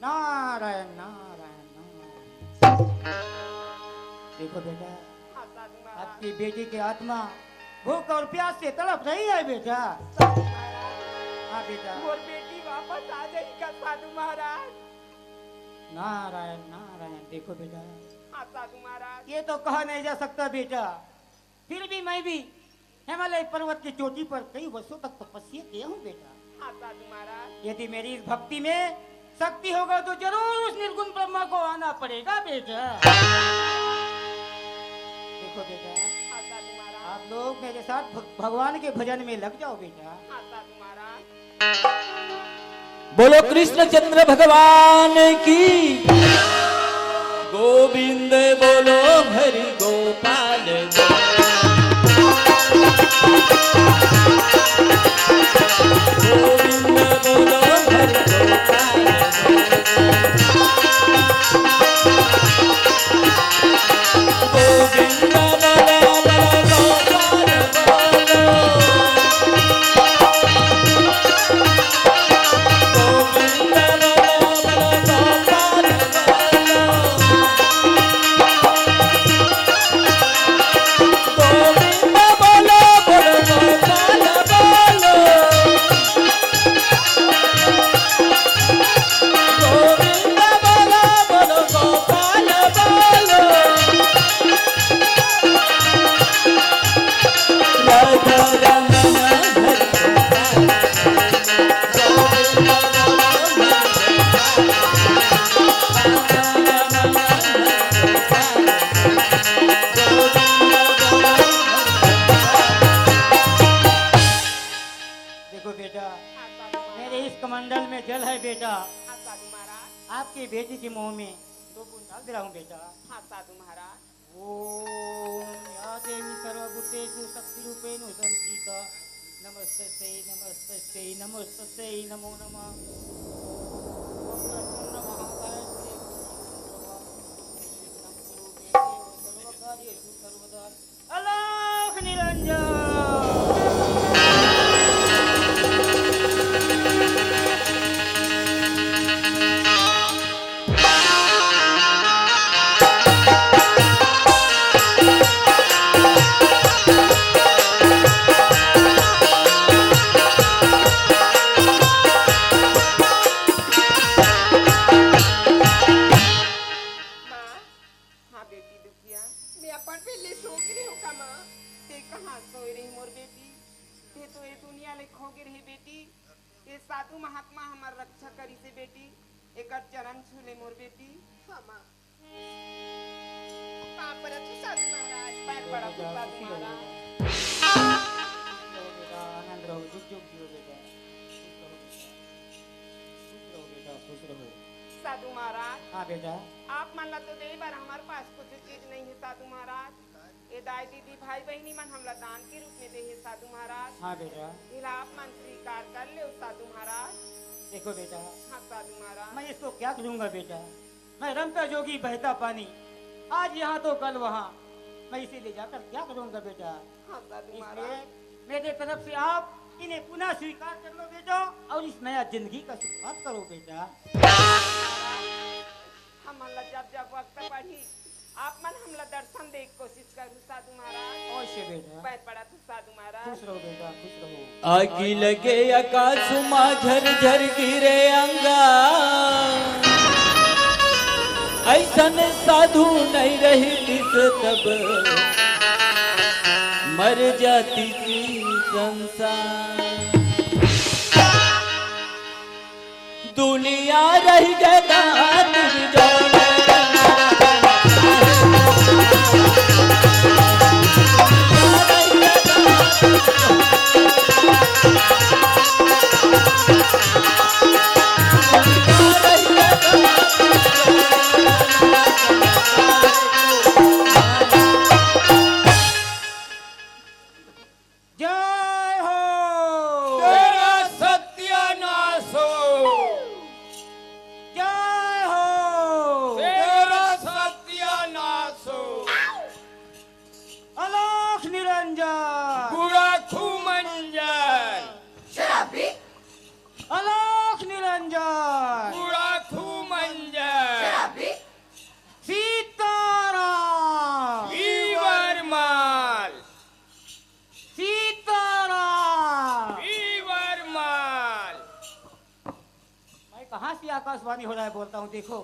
Speaker 5: नारायण नारायण नारायण। देखो बेटा
Speaker 2: हाँ साधु महाराज
Speaker 5: आपकी बेटी की आत्मा भूख और प्यास से तड़प रही है बेटा।
Speaker 2: साधु महाराज
Speaker 5: हाँ बेटा।
Speaker 2: मोर बेटी वापस आ जाएगा साधु महाराज
Speaker 5: नारायण नारायण। देखो बेटा
Speaker 2: हाँ साधु महाराज
Speaker 5: ये तो कहा नहीं जा सकता बेटा। फिर भी मैं भी हिमालय पर्वत की चोटी पर कई वर्षों तक तपस्या किया हूँ बेटा।
Speaker 2: हाँ साधु महाराज
Speaker 5: यदि मेरी इस भक्ति में शक्ति होगा तो जरूर उस निर्गुण ब्रह्मा को आना पड़ेगा बेटा। देखो बेटा
Speaker 2: हाँ साधु महाराज
Speaker 5: आप लोग मेरे साथ भगवान के भजन में लग जाओ बेटा।
Speaker 2: हाँ साधु महाराज
Speaker 1: बोलो कृष्णचंद्र भगवान की गोविंद बोलो हरि गोपाल गोविंद बोलो हरि गोपाल गोविंद बोलो बोलो गोपाल गोविंद बोलो बोलो गोपाल
Speaker 5: कमंडल में जल है बेटा,
Speaker 2: हाँ साधु महाराज।
Speaker 5: आपकी बेटी के मुंह में 2 बूंद डाल दे रहा हूँ बेटा।
Speaker 2: हाँ साधु महाराज।
Speaker 5: ओम या देवी सर्वभूतेषु शक्तिरूपेण संस्थिता नमस्ते नमस्ते नमस्ते नमो नमः। ओम तत्सत नमः गायत्री सर्वकार्येषु सर्वदा अलोक निरंजन।
Speaker 2: माँ, हाँ बेटी दुखिया, मैं अपन पहले सो गिरी हूँ का माँ। ते कहाँ सोई रही मोर बेटी? ते तो ये दुनिया ले खो गिर रही बेटी। ये साधु महात्मा हमार रक्षा करी से बेटी। एक चरण छू ले मोर बेटी। हाँ माँ। पाँव पड़ा तू साधु महाराज, पैर पड़ा तू साधु महाराज।
Speaker 5: बेटा आनंद रहो, जुग जुग जियो बेटा, खुश रहो बेटा, खुश रहो।
Speaker 2: साधु महाराज,
Speaker 5: हाँ बेटा,
Speaker 2: आप मान ला तो दे बार हमारे पास कुछ चीज नहीं है साधु महाराज। ये दाई दीदी भाई बहनी मन हमला दान के रूप में दे है साधु महाराज।
Speaker 5: हाँ बेटा,
Speaker 2: इला आप मन स्वीकार कर ले साधु महाराज।
Speaker 5: देखो बेटा,
Speaker 2: हाँ साधु महाराज।
Speaker 5: मैं इसको क्या करूंगा बेटा? मैं रमता जोगी बहता पानी, आज यहाँ तो कल वहाँ, मैं इसे ले जाकर क्या करूंगा बेटा?
Speaker 2: हाँ साधु
Speaker 5: इसलिए
Speaker 2: महाराज।
Speaker 5: मेरे तरफ से आप इन्हें पुनः स्वीकार कर लो बेटा, और इस नया जिंदगी का शुरुआत करो बेटा।
Speaker 2: हम हमला जब जब वक्त पढ़ी आप मन हमला दर्शन दे कोशिश करूँ साधु महाराज।
Speaker 5: अवश्य बेटा,
Speaker 2: पैर पड़ा तू साधु महाराज।
Speaker 5: खुश रहो बेटा, खुश रहो।
Speaker 1: आगी लगे आकाश माँ झरझर गिरे अंगा, ऐसन साधु नहीं रही दिस तब मर जाती थी संसार। दुनिया रह गया
Speaker 5: जय हो,
Speaker 3: तेरा सत्यानाश हो,
Speaker 5: जय हो,
Speaker 3: तेरा सत्यानाश हो।
Speaker 5: अलोक निरंजन,
Speaker 3: पूरा खूमंजन,
Speaker 5: अलोक निरंजन,
Speaker 3: पूरा खूमंजन,
Speaker 5: सीताराम,
Speaker 3: वीवर माल,
Speaker 5: सीताराम।
Speaker 3: वीवर माल।
Speaker 5: मैं कहाँ से आकाशवाणी हो रहा है बोलता हूँ? देखो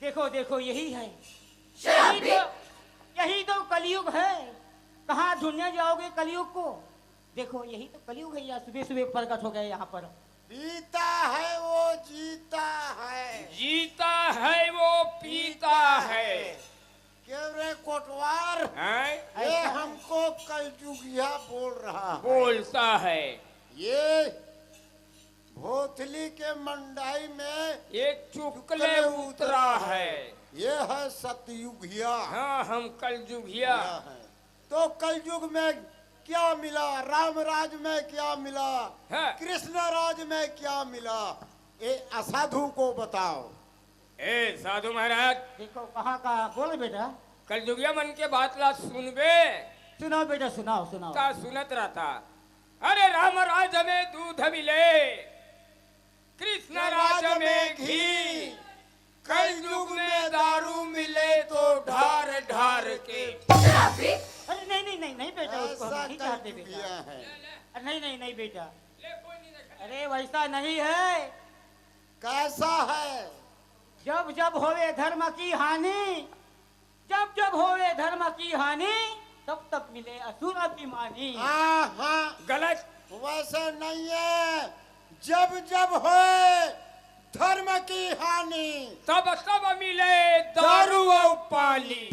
Speaker 5: देखो देखो, यही है, यही तो कलयुग है। कहाँ ढूंढने जाओगे कलयुग को? देखो यही तो कलयुग है, यहाँ सुबह सुबह प्रकट हो गए यहाँ पर।
Speaker 4: पीता है वो जीता है,
Speaker 3: जीता है वो पीता है।
Speaker 4: क्यों रे कोटवार,
Speaker 3: हैं?
Speaker 4: ये हमको कलजुगिया बोल रहा है।
Speaker 3: बोलता है
Speaker 4: ये भोथली के मंडाई में
Speaker 3: एक चुकले उतरा है।
Speaker 4: ये है सतयुगिया।
Speaker 3: हाँ, हम कल जुगिया।
Speaker 4: है। तो कलयुग में क्या मिला? राम राज में क्या मिला?
Speaker 3: हाँ।
Speaker 4: कृष्ण राज में क्या मिला? ये असाधु को बताओ।
Speaker 3: ए साधु महाराज,
Speaker 5: देखो कहाँ का बोल बेटा,
Speaker 3: कल जुगिया मन के बात ला सुनबे।
Speaker 5: सुनाओ बेटा, सुनाओ सुनाओ।
Speaker 3: का सुनत रहता। अरे राम राज में दूध मिले, कृष्ण राज में घी, कल युग में दारू मिले तो ढार ढार के।
Speaker 5: अरे नहीं नहीं नहीं नहीं बेटा, उसको हम
Speaker 4: ऐसा
Speaker 5: नहीं चाहते
Speaker 4: कलयुगिया
Speaker 5: बेटा।
Speaker 4: है।
Speaker 5: अरे नहीं नहीं नहीं बेटा,
Speaker 3: ले कोई नहीं देखा।
Speaker 5: अरे वैसा नहीं है।
Speaker 4: कैसा है?
Speaker 5: जब जब होवे धर्म की हानि, जब जब होवे धर्म की हानि, तब तब मिले असुर अभिमानी।
Speaker 4: हाँ हाँ,
Speaker 3: गलत।
Speaker 4: वैसे नहीं है। जब जब होए धर्म की हानि,
Speaker 3: तब तब मिले दारू और पानी।